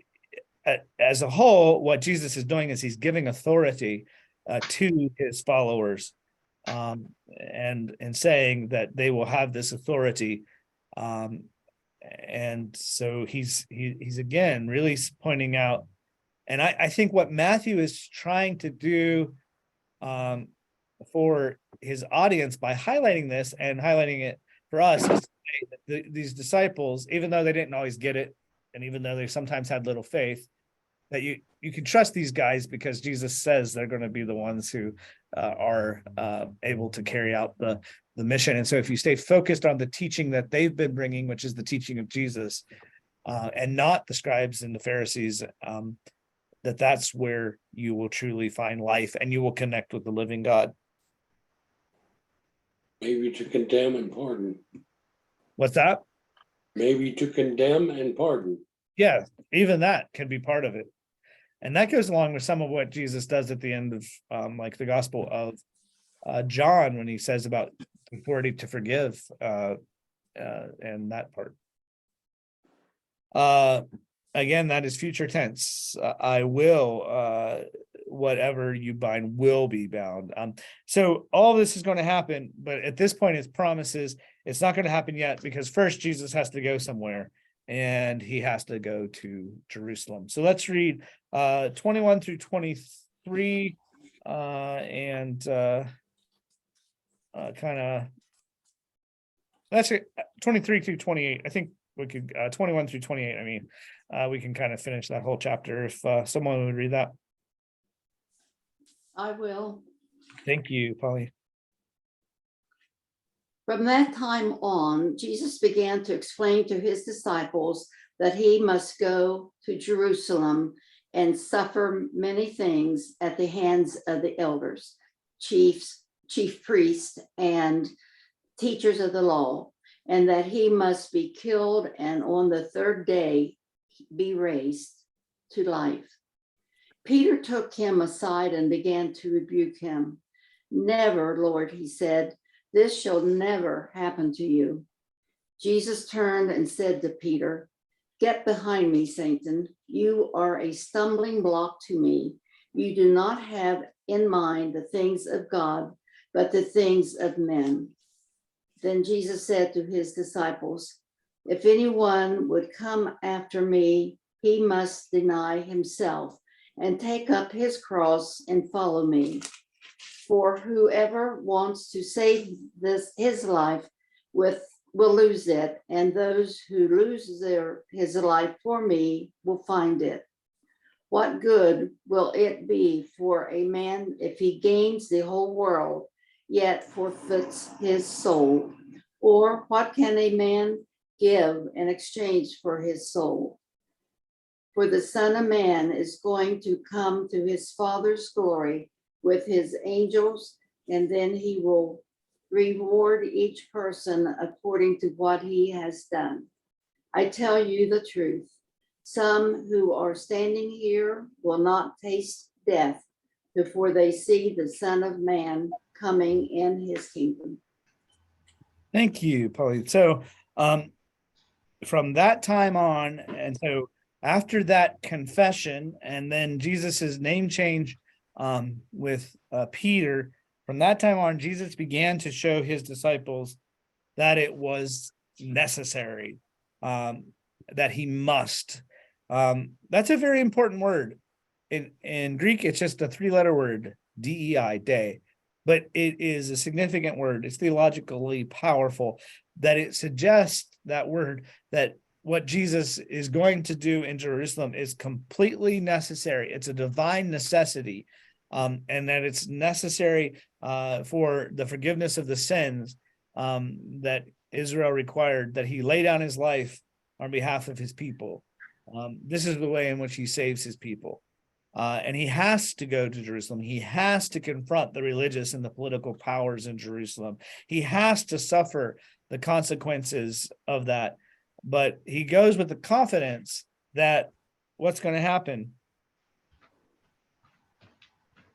as a whole, what Jesus is doing is he's giving authority to his followers and saying that they will have this authority. And so he's again really pointing out, and I think what Matthew is trying to do for his audience by highlighting this and highlighting it for us is to say that these disciples, even though they didn't always get it, and even though they sometimes had little faith, that you can trust these guys because Jesus says they're going to be the ones who are able to carry out the mission. And so if you stay focused on the teaching that they've been bringing, which is the teaching of Jesus, and not the scribes and the Pharisees, that's where you will truly find life and you will connect with the living God. Maybe to condemn and pardon. What's that? Maybe to condemn and pardon. Yeah, even that can be part of it. And that goes along with some of what Jesus does at the end of like the Gospel of John, when he says about authority to forgive and that part. Again, that is future tense. I will, whatever you bind will be bound. So all this is going to happen, but at this point, it's promises. It's not going to happen yet because first Jesus has to go somewhere. And he has to go to Jerusalem. So let's read 21 through 23 and kind of, that's it, 23 through 28. I think we could, 21 through 28. I mean, we can kind of finish that whole chapter if someone would read that. I will. Thank you, Polly. From that time on, Jesus began to explain to his disciples that he must go to Jerusalem and suffer many things at the hands of the elders, chief priests, and teachers of the law, and that he must be killed and on the third day be raised to life. Peter took him aside and began to rebuke him. "Never, Lord," he said. "This shall never happen to you." Jesus turned and said to Peter, "Get behind me, Satan. You are a stumbling block to me. You do not have in mind the things of God, but the things of men." Then Jesus said to his disciples, if anyone would come after me, he must deny himself and take up his cross and follow me. For whoever wants to save his life will lose it, and those who lose his life for me will find it. What good will it be for a man if he gains the whole world, yet forfeits his soul? Or what can a man give in exchange for his soul? For the Son of Man is going to come to his Father's glory with his angels, and then he will reward each person according to what he has done. I tell you the truth. Some who are standing here will not taste death before they see the Son of Man coming in his kingdom. Thank you, Pauline. So from that time on, and so after that confession, and then Jesus's name change with Peter, from that time on, Jesus began to show his disciples that it was necessary, that he must. That's a very important word. In Greek, it's just a 3-letter word, DEI, day. But it is a significant word. It's theologically powerful, that it suggests that word, that what Jesus is going to do in Jerusalem is completely necessary. It's a divine necessity, and that it's necessary for the forgiveness of the sins that Israel required, that he lay down his life on behalf of his people. This is the way in which he saves his people. And he has to go to Jerusalem. He has to confront the religious and the political powers in Jerusalem. He has to suffer the consequences of that. But he goes with the confidence that what's going to happen?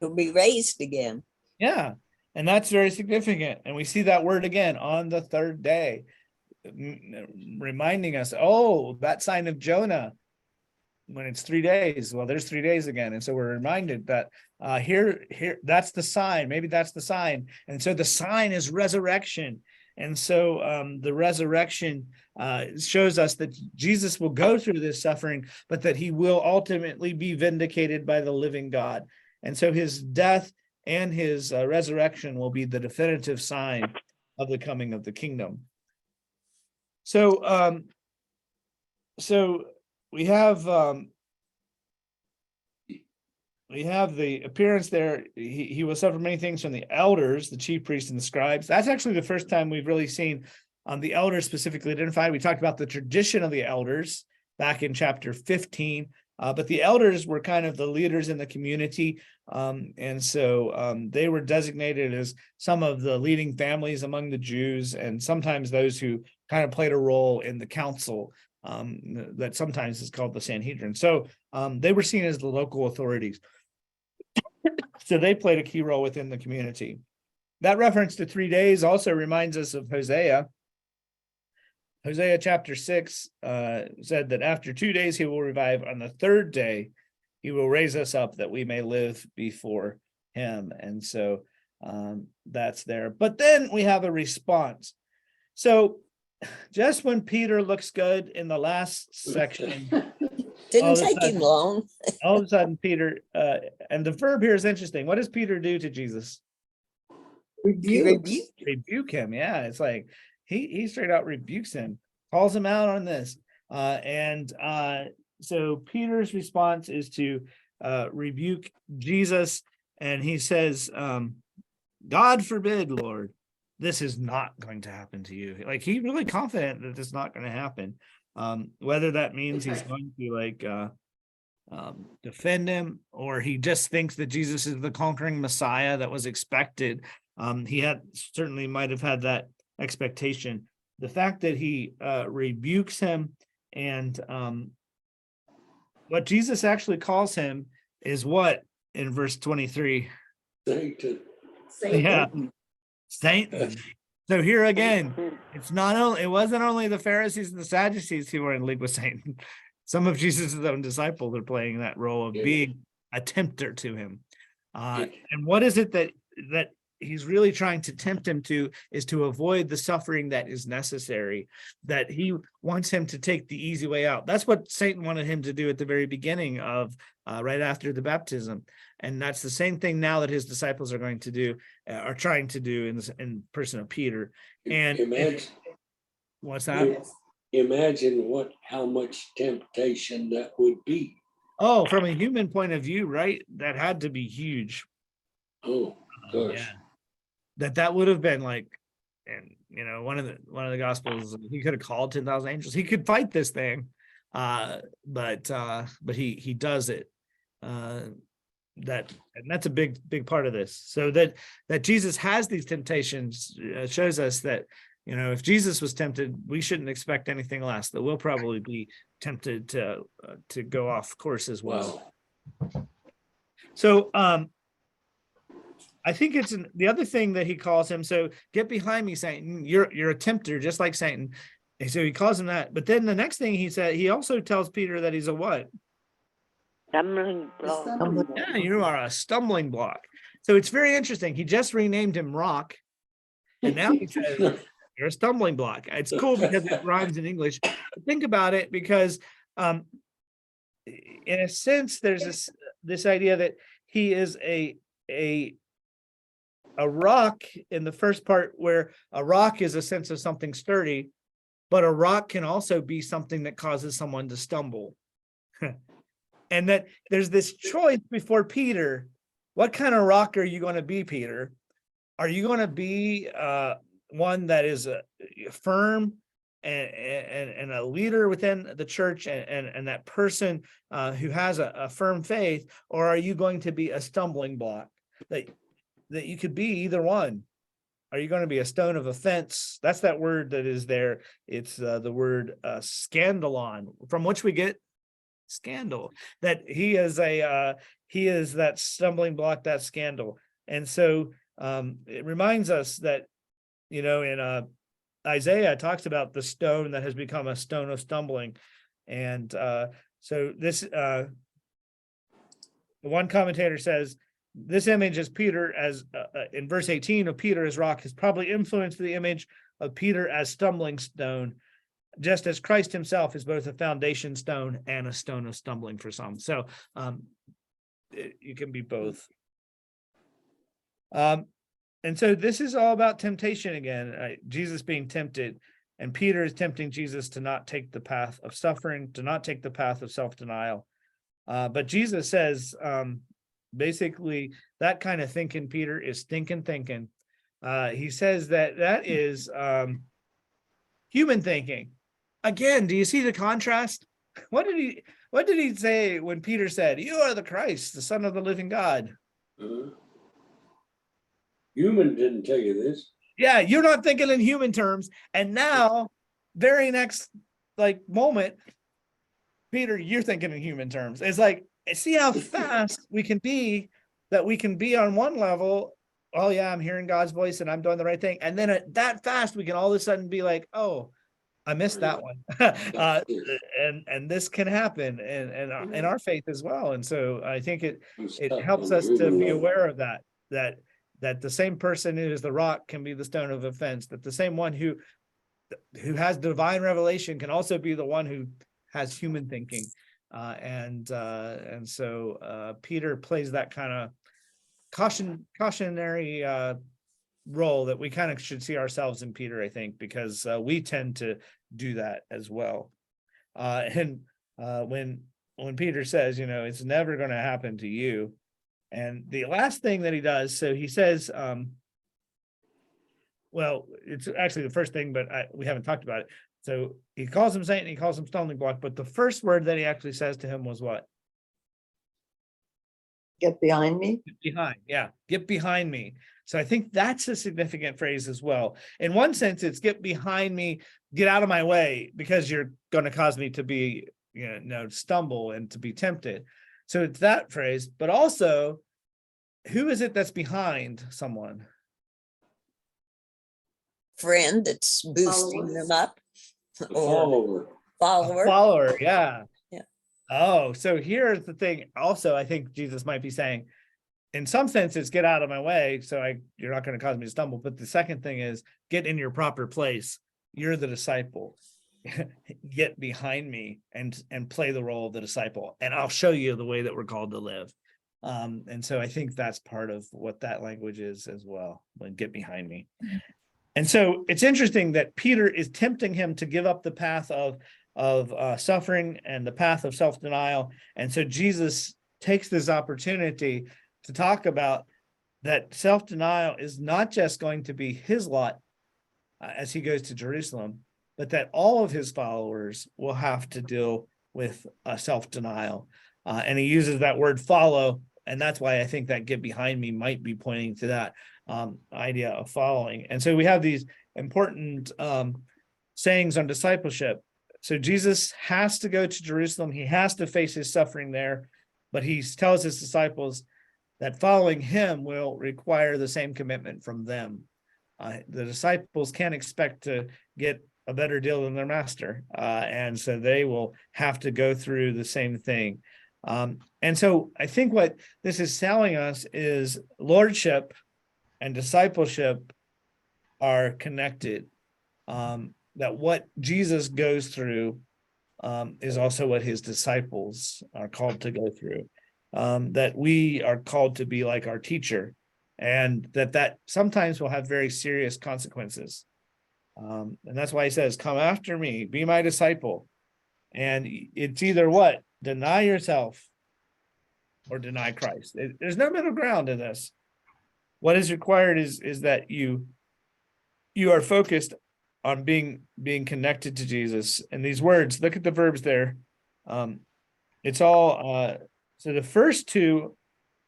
He'll be raised again. Yeah. And that's very significant. And we see that word again on the third day, reminding us, oh, that sign of Jonah, when it's 3 days, well, there's 3 days again. And so we're reminded that here, that's the sign. Maybe that's the sign. And so the sign is resurrection. And so the resurrection shows us that Jesus will go through this suffering, but that he will ultimately be vindicated by the living God. And so his death and his resurrection will be the definitive sign of the coming of the kingdom. So, we have the appearance there. He will suffer many things from the elders, the chief priests and the scribes. That's actually the first time we've really seen the elders specifically identified. We talked about the tradition of the elders back in chapter 15, but the elders were kind of the leaders in the community. And so they were designated as some of the leading families among the Jews, and sometimes those who kind of played a role in the council that sometimes is called the Sanhedrin. So they were seen as the local authorities. So they played a key role within the community. That reference to 3 days also reminds us of Hosea. Hosea chapter 6 said that after 2 days he will revive. On the third day he will raise us up that we may live before him. And so that's there. But then we have a response. So just when Peter looks good in the last section, Didn't take him long. all of a sudden Peter, and the verb here is interesting. What does Peter do to Jesus? Rebuke him. Yeah, it's like he straight out rebukes him, calls him out on this. So Peter's response is to rebuke Jesus, and he says, God forbid, Lord, this is not going to happen to you. Like, he's really confident that it's not going to happen. Whether that means he's going to defend him, or he just thinks that Jesus is the conquering Messiah that was expected. He certainly might have had that expectation. The fact that he rebukes him, and what Jesus actually calls him is what in verse 23? Satan. Yeah, Satan. So here again, it wasn't only the Pharisees and the Sadducees who were in league with Satan. Some of Jesus' own disciples are playing that role of being a tempter to him. And what is it that he's really trying to tempt him to is to avoid the suffering that is necessary, that he wants him to take the easy way out. That's what Satan wanted him to do at the very beginning of right after the baptism. And that's the same thing now that his disciples are going to do, are trying to do in person of Peter. And Imagine, what's that? imagine how much temptation that would be. Oh, from a human point of view, right? That had to be huge. Oh, gosh. Yeah. That would have been like, and you know, one of the gospels, he could have called 10,000 angels. He could fight this thing. But he does it. And that's a big part of this. So that Jesus has these temptations shows us that, you know, if Jesus was tempted, we shouldn't expect anything less, that we'll probably be tempted to go off course as well. Wow. So I think it's the other thing that he calls him. So get behind me, Satan. You're a tempter, just like Satan. And so he calls him that. But then the next thing he said, he also tells Peter that he's a what? Stumbling block. Yeah, you are a stumbling block. So it's very interesting. He just renamed him Rock, and now he says you're a stumbling block. It's cool because it rhymes in English. Think about it, because in a sense, there's this idea that he is a rock in the first part, where a rock is a sense of something sturdy, but a rock can also be something that causes someone to stumble. And that there's this choice before Peter. What kind of rock are you going to be, Peter? Are you going to be one that is firm and a leader within the church and that person who has a firm faith? Or are you going to be a stumbling block? That you could be either one. Are you going to be a stone of offense? That's that word that is there. It's the word scandalon, from which we get scandal. That he is that stumbling block, that scandal. And so it reminds us that, you know, in Isaiah talks about the stone that has become a stone of stumbling. And so this one commentator says this image is Peter as in verse 18 of Peter as rock has probably influenced the image of Peter as stumbling stone, just as Christ himself is both a foundation stone and a stone of stumbling for some. So you can be both. And so this is all about temptation again, Jesus being tempted, and Peter is tempting Jesus to not take the path of suffering, to not take the path of self-denial. But Jesus says, basically, that kind of thinking, Peter, is stinking thinking. He says that is human thinking. Again, do you see the contrast? What did he say when Peter said, "You are the Christ, the Son of the living God"? Human didn't tell you this. Yeah, you're not thinking in human terms. And now, very next moment, Peter, you're thinking in human terms. It's like, see how fast we can be, that we can be on one level. Oh yeah, I'm hearing God's voice and I'm doing the right thing. And then that fast, we can all of a sudden be like, oh, I missed that one. And this can happen in our faith as well. And so I think it helps us to be aware of that the same person who is the rock can be the stone of offense, that the same one who has divine revelation can also be the one who has human thinking. And so Peter plays that kind of cautionary role that we kind of should see ourselves in Peter, I think, because we tend to do that as well. And when Peter says, you know, it's never going to happen to you. And the last thing that he does, so he says, well, it's actually the first thing, but we haven't talked about it. So he calls him Satan, he calls him stumbling block, but the first word that he actually says to him was what? Get behind me. Get behind, yeah, get behind me. So I think that's a significant phrase as well. In one sense, it's get behind me, get out of my way, because you're going to cause me to be, stumble and to be tempted. So it's that phrase, but also, who is it that's behind someone? Friend that's boosting them up. Or Follower. A follower, yeah. Yeah. Oh, so here's the thing. Also, I think Jesus might be saying, in some sense, it's get out of my way, so you're not going to cause me to stumble. But the second thing is get in your proper place. You're the disciple. Get behind me and play the role of the disciple, and I'll show you the way that we're called to live. And so I think that's part of what that language is as well. Like, get behind me. And so it's interesting that Peter is tempting him to give up the path of suffering and the path of self-denial. And so Jesus takes this opportunity to talk about that self-denial is not just going to be his lot as he goes to Jerusalem, but that all of his followers will have to deal with self-denial. And he uses that word follow. And that's why I think that get behind me might be pointing to that idea of following. And so we have these important sayings on discipleship. So Jesus has to go to Jerusalem. He has to face his suffering there, but he tells his disciples that following him will require the same commitment from them. The disciples can't expect to get a better deal than their master. And so they will have to go through the same thing. And so I think what this is telling us is lordship and discipleship are connected. That what Jesus goes through is also what his disciples are called to go through. That we are called to be like our teacher, and that sometimes will have very serious consequences. And that's why he says, come after me, be my disciple. And it's either what? Deny yourself or deny Christ. There's no middle ground in this. What is required is that you are focused on being connected to Jesus. And these words, look at the verbs there. It's all, so the first two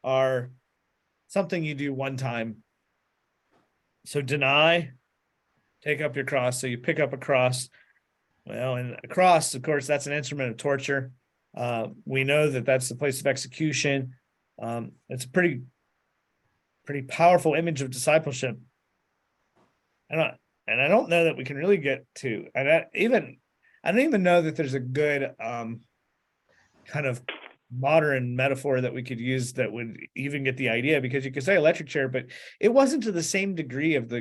are something you do one time. So deny, take up your cross. So you pick up a cross. Well, and a cross, of course, that's an instrument of torture. We know that that's the place of execution. It's a pretty powerful image of discipleship. And I don't know that we can really get to, and I don't even know that there's a good kind of modern metaphor that we could use that would even get the idea, because you could say electric chair, but it wasn't to the same degree of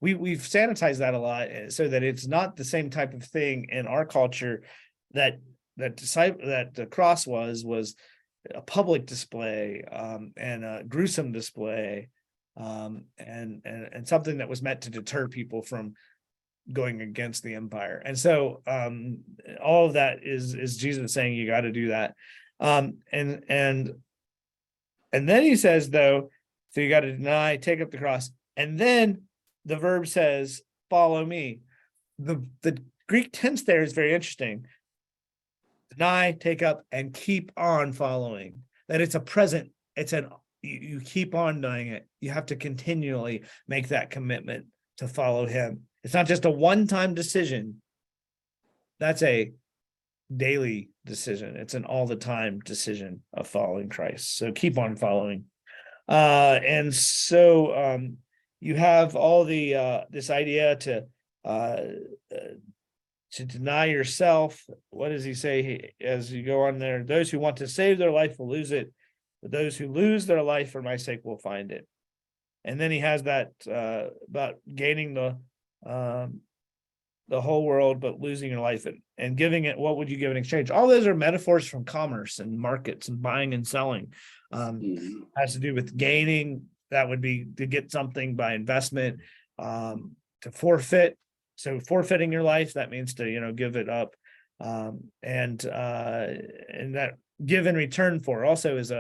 we've sanitized that a lot so that it's not the same type of thing in our culture that the cross was a public display and a gruesome display and something that was meant to deter people from going against the empire. And so all of that is Jesus saying you got to do that. And then he says, though, so you got to deny, take up the cross, and then the verb says, follow me. The Greek tense there is very interesting. Deny, take up, and keep on following. That it's a present, you keep on doing it. You have to continually make that commitment to follow him. It's not just a one-time decision. That's a daily decision. It's an all-the-time decision of following Christ. So keep on following. And so you have all the this idea to deny yourself. What does he say as you go on there? Those who want to save their life will lose it, but those who lose their life for my sake will find it. And then he has that about gaining the whole world, but losing your life and giving it. What would you give in exchange? All those are metaphors from commerce and markets and buying and selling. Has to do with gaining. That would be to get something by investment, to forfeit. So forfeiting your life, that means to, give it up. And that give in return for also is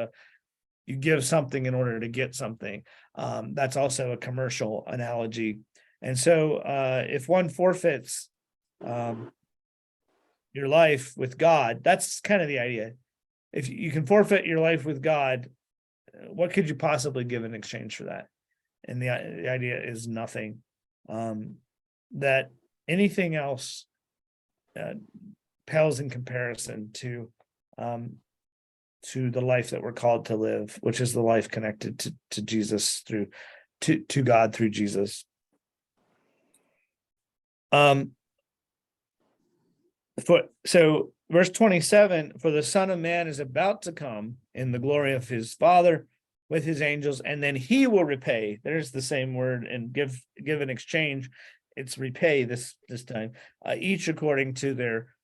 you give something in order to get something. That's also a commercial analogy. And so if one forfeits your life with God, that's kind of the idea. If you can forfeit your life with God, what could you possibly give in exchange for that? And the idea is nothing. That anything else pales in comparison to the life that we're called to live, which is the life connected to Jesus to God through Jesus. So verse 27, for the Son of Man is about to come in the glory of his Father with his angels, and then he will repay. There's the same word, and give in exchange. It's repay this time, each according to their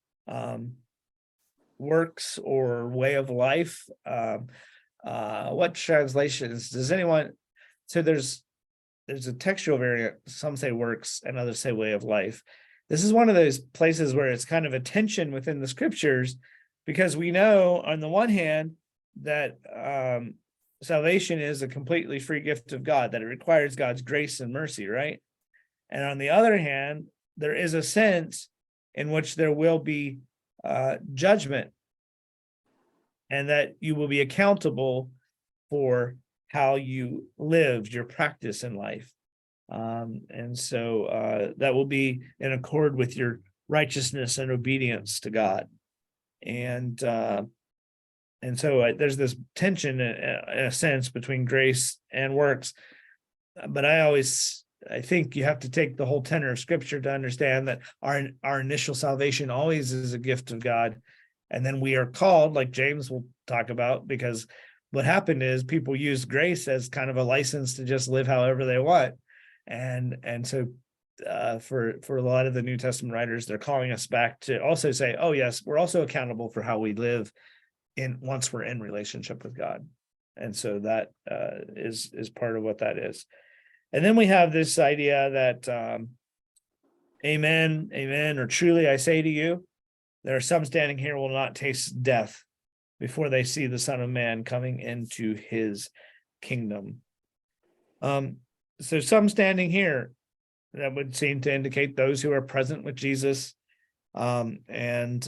works or way of life. What translations does anyone? So there's a textual variant. Some say works and others say way of life. This is one of those places where it's kind of a tension within the scriptures, because we know on the one hand that salvation is a completely free gift of God, that it requires God's grace and mercy, right? And on the other hand, there is a sense in which there will be judgment, and that you will be accountable for how you lived, your practice in life. And so that will be in accord with your righteousness and obedience to God. And so there's this tension in a sense between grace and works. But I think you have to take the whole tenor of scripture to understand that our initial salvation always is a gift of God. And then we are called, like James will talk about, because what happened is people used grace as kind of a license to just live however they want. And so for a lot of the New Testament writers, they're calling us back to also say, oh yes, we're also accountable for how we live once we're in relationship with God. And so that is part of what that is. And then we have this idea that amen, or truly I say to you, there are some standing here will not taste death before they see the Son of Man coming into his kingdom. So some standing here, that would seem to indicate those who are present with Jesus. And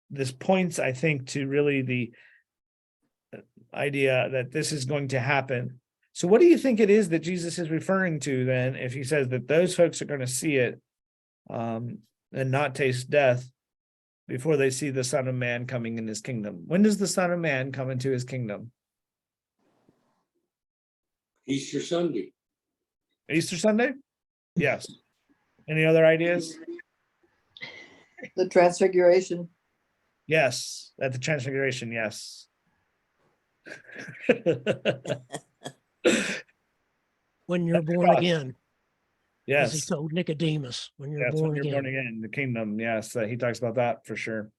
this points, I think, to really the idea that this is going to happen. So what do you think it is that Jesus is referring to then, if he says that those folks are going to see it and not taste death before they see the Son of Man coming in his kingdom? When does the Son of Man come into his kingdom? Easter Sunday. Easter Sunday? Yes. Any other ideas? The transfiguration. Yes, at the transfiguration, yes. When you're That's born right. again, as he Yes, told Nicodemus, when you're yes, when born you're again. born again, the kingdom, yes, he talks about that for sure.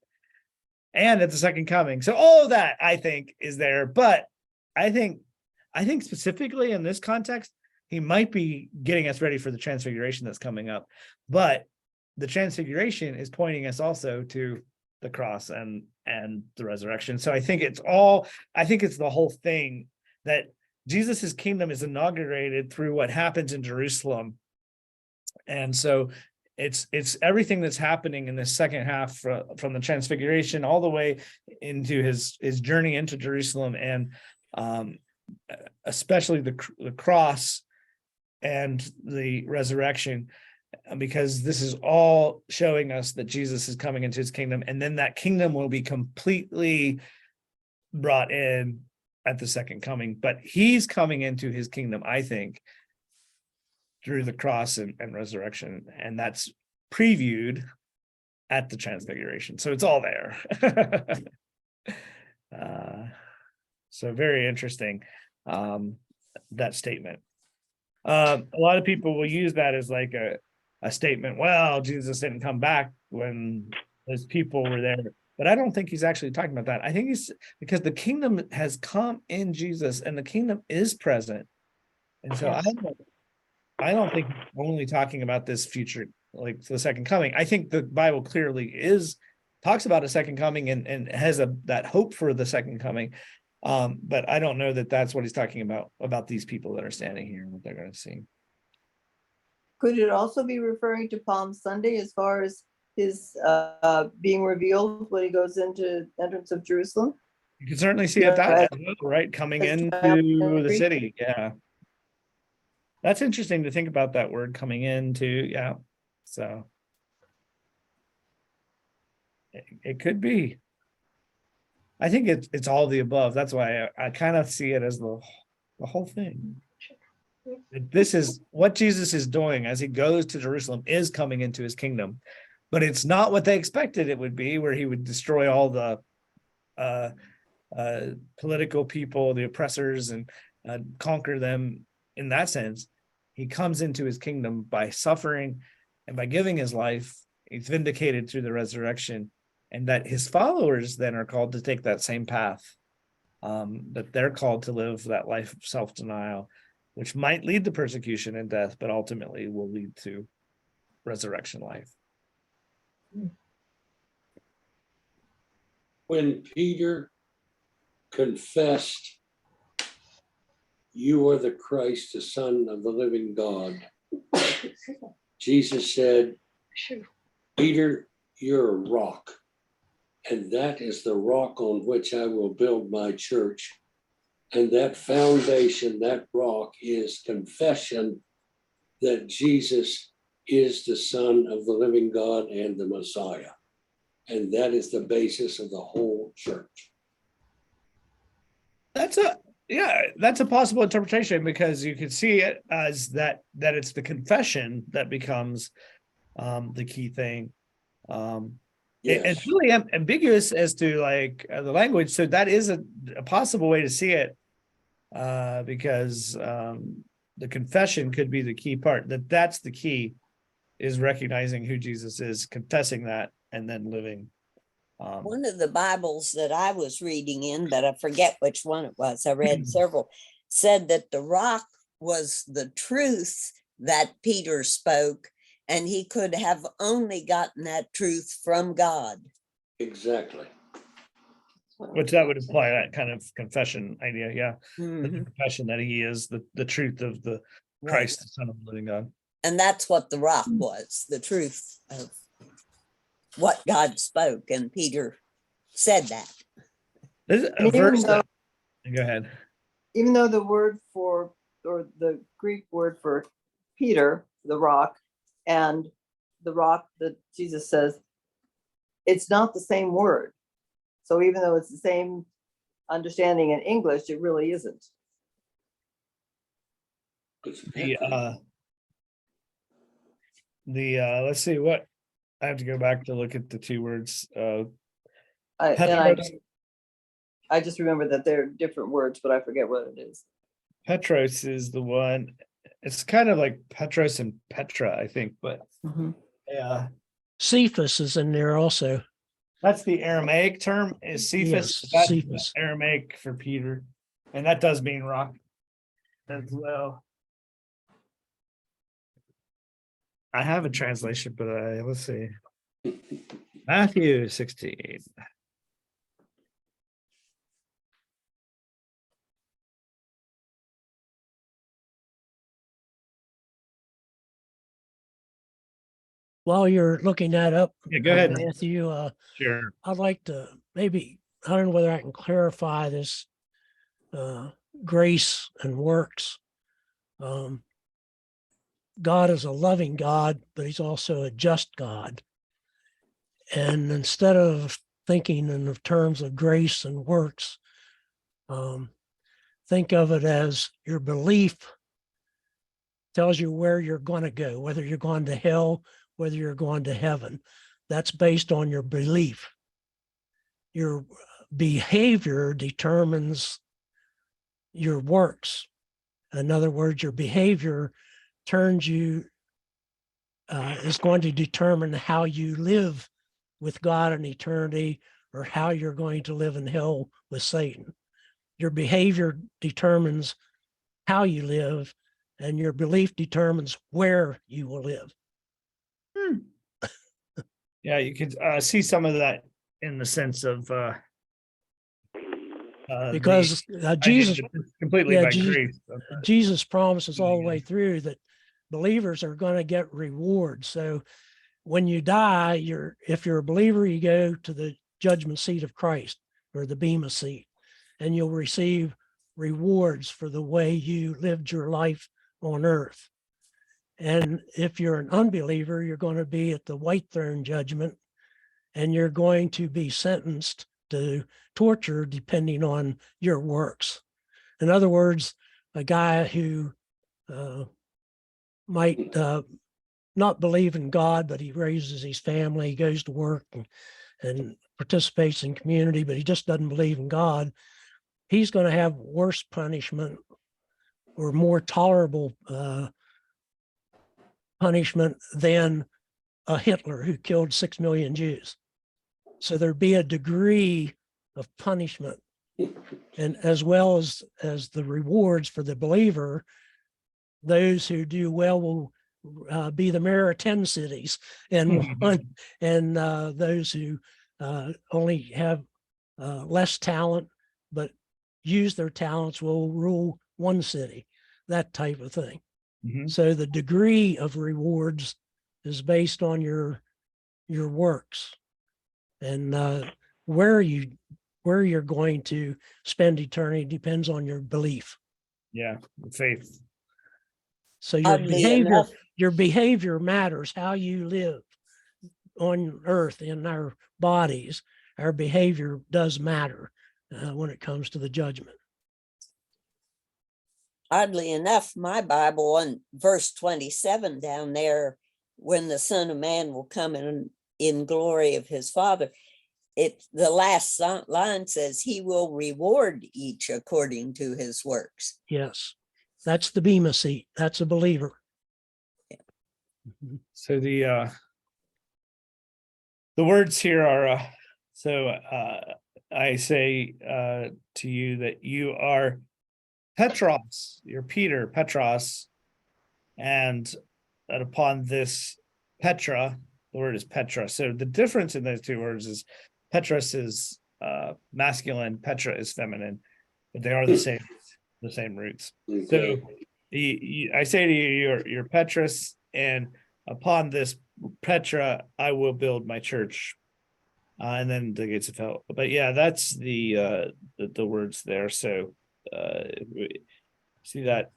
And at the second coming. So all of that, I think, is there. But I think specifically in this context, he might be getting us ready for the transfiguration that's coming up. But the transfiguration is pointing us also to the cross and the resurrection. So I think it's the whole thing, that Jesus's kingdom is inaugurated through what happens in Jerusalem. And so it's everything that's happening in the second half from the transfiguration all the way into his journey into Jerusalem, and especially the cross and the resurrection, because this is all showing us that Jesus is coming into his kingdom, and then that kingdom will be completely brought in at the second coming. But he's coming into his kingdom, I think, through the cross and resurrection, and that's previewed at the transfiguration. So it's all there. So very interesting, that statement. A lot of people will use that as like a statement. Well, Jesus didn't come back when those people were there. But I don't think he's actually talking about that. I think he's, because the kingdom has come in Jesus, and the kingdom is present. And so I don't think he's only talking about this future, like the second coming. I think the Bible clearly talks about a second coming and has that hope for the second coming. But I don't know that that's what he's talking about these people that are standing here and what they're going to see. Could it also be referring to Palm Sunday as far as his being revealed when he goes into entrance of Jerusalem? You can certainly see it that way, right? Coming into the city. Yeah. That's interesting to think about, that word coming into. Yeah. So it could be. I think it's all the above. That's why I kind of see it as the whole thing. This is what Jesus is doing as he goes to Jerusalem, is coming into his kingdom, but it's not what they expected it would be, where he would destroy all the political people, the oppressors, and conquer them in that sense. He comes into his kingdom by suffering and by giving his life. He's vindicated through the resurrection, and that his followers then are called to take that same path, that they're called to live that life of self-denial, which might lead to persecution and death, but ultimately will lead to resurrection life. When Peter confessed, "You are the Christ, the Son of the living God," Jesus said, "Peter, you're a rock, and that is the rock on which I will build my church." And that foundation, that rock, is confession that Jesus is the Son of the living God and the Messiah. And that is the basis of the whole church. That's a possible interpretation, because you could see it as that it's the confession that becomes the key thing. It's Yes, really ambiguous as to like the language, so that is a possible way to see it, because the confession could be the key part. That's the key, is recognizing who Jesus is, confessing that, and then living. One of the Bibles that I was reading in, but I forget which one it was, I read several, said that the rock was the truth that Peter spoke, and he could have only gotten that truth from God. exactly. Which that would imply that kind of confession idea, yeah. The Mhm. confession that he is the truth of the Right. Christ, the Son of the living God. And that's what the rock was, the truth of what God spoke, and Peter said that. There's a And even verse though- that, go ahead. Even though the word for, or the Greek word for Peter, the rock, and the rock that Jesus says, it's not the same word. So even though it's the same understanding in English, it really isn't. Let's see what, I have to go back to look at the two words. I just remember that they're different words, but I forget what it is. Petros is the one. It's kind of like Petros and Petra, I think, but yeah, Cephas is in there also. that's the Aramaic term, is Cephas. Yes, That's Cephas. Aramaic for Peter, and that does mean rock as well. I have a translation, but let's see. Matthew 16. While you're looking that up, Yeah, go ahead. Matthew, Sure. I'd like to maybe, I don't know whether I can clarify this grace and works. God is a loving God, but he's also a just God. And instead of thinking in the terms of grace and works, think of it as your belief tells you where you're going to go, whether you're going to hell, whether you're going to heaven. That's based on your belief. Your behavior determines your works. In other words, your behavior turns you, is going to determine how you live with God in eternity, or how you're going to live in hell with Satan. Your behavior determines how you live, and your belief determines where you will live. Yeah, you could see some of that in the sense of Because Jesus, completely yeah, by Jesus- grace. Jesus promises all the way through that believers are going to get rewards. So when you die, if you're a believer, you go to the judgment seat of Christ, or the Bema seat, and you'll receive rewards for the way you lived your life on earth. And if you're an unbeliever, you're going to be at the white throne judgment, and you're going to be sentenced to torture depending on your works. In other words, a guy who might not believe in God, but he raises his family, he goes to work, and and participates in community, but he just doesn't believe in God, he's going to have worse punishment or more tolerable punishment than a Hitler who killed 6 million Jews. So there'd be a degree of punishment, and as well as the rewards for the believer. Those who do well will be the mayor of 10 cities, and those who only have less talent but use their talents will rule one city, that type of thing. Mhm. So the degree of rewards is based on your works, and where you're going to spend eternity depends on your belief. Yeah, faith. So Oddly enough, your behavior matters. How you live on earth in our bodies, our behavior does matter when it comes to the judgment. oddly enough, my Bible on verse 27 down there, when the Son of Man will come in glory of his Father, the last line says he will reward each according to his works. Yes, that's the Bema seat. That's a believer. So the words here are I say to you that you are Petros, you're Peter, Petros, and that upon this Petra, the word is Petra. So the difference in those two words is Petros is masculine, Petra is feminine, but they are the same roots. So I say to you, you're Petros, and upon this Petra, I will build my church. And then the gates of hell. But yeah, that's the words there. So see that.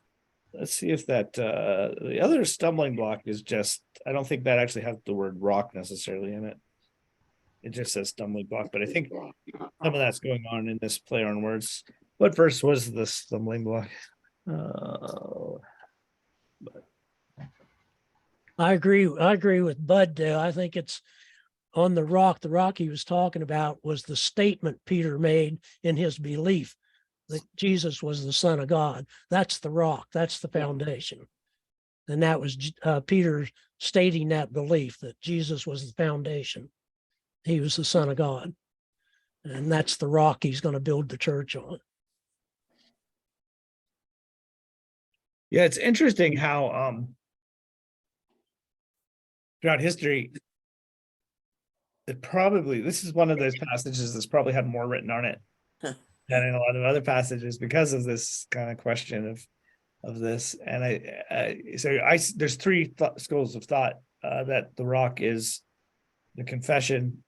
Let's see if that the other stumbling block is just, I don't think that actually has the word rock necessarily in it. It just says stumbling block, but I think some of that's going on in this play on words. What verse was the stumbling block? I agree with Bud though. I think it's on the rock. The rock he was talking about was the statement Peter made in his belief that Jesus was the Son of God. That's the rock. That's the foundation. And that was Peter stating that belief that Jesus was the foundation. He was the Son of God. And that's the rock he's going to build the church on. Yeah, it's interesting how throughout history, this is one of those passages that's probably had more written on it than in a lot of other passages because of this kind of question of this. And there's three schools of thought that the rock is the confession,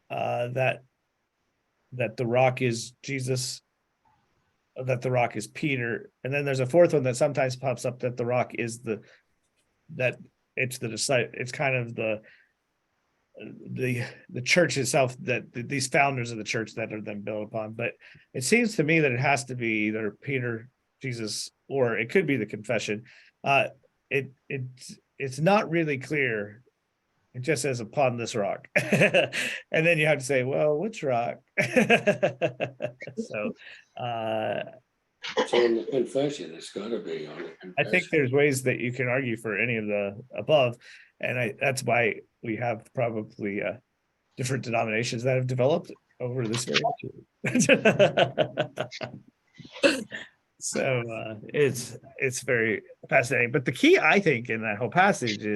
that the rock is Jesus, that the rock is Peter, and then there's a fourth one that sometimes pops up that the rock is it's the disciple. It's kind of the church itself, that these founders of the church that are then built upon. But it seems to me that it has to be either Peter, Jesus, or it could be the confession. It's not really clear. It just says upon this rock. And then you have to say, well, which rock? So it's on the confession. It's got to be on the confession. I think there's ways that you can argue for any of the above. And that's why we have probably different denominations that have developed over this very So it's very fascinating. But the key, I think, in that whole passage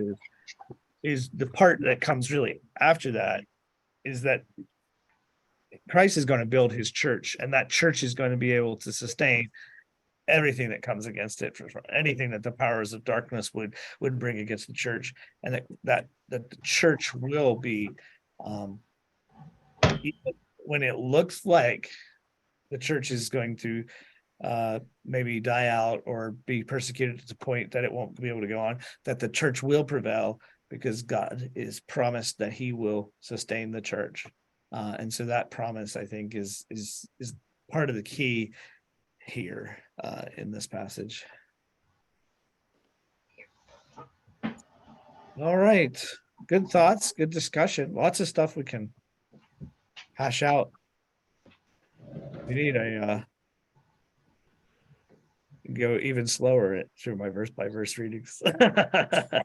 is the part that comes really after that, is that Christ is going to build his church, and that church is going to be able to sustain everything that comes against it, for anything that the powers of darkness would bring against the church, and that the church will be, when it looks like the church is going to maybe die out or be persecuted to the point that it won't be able to go on, that the church will prevail because God is promised that he will sustain the church. And so that promise, I think, is part of the key here in this passage. All right. Good thoughts, good discussion. Lots of stuff we can hash out. We need a go even slower through my verse by verse readings. All right.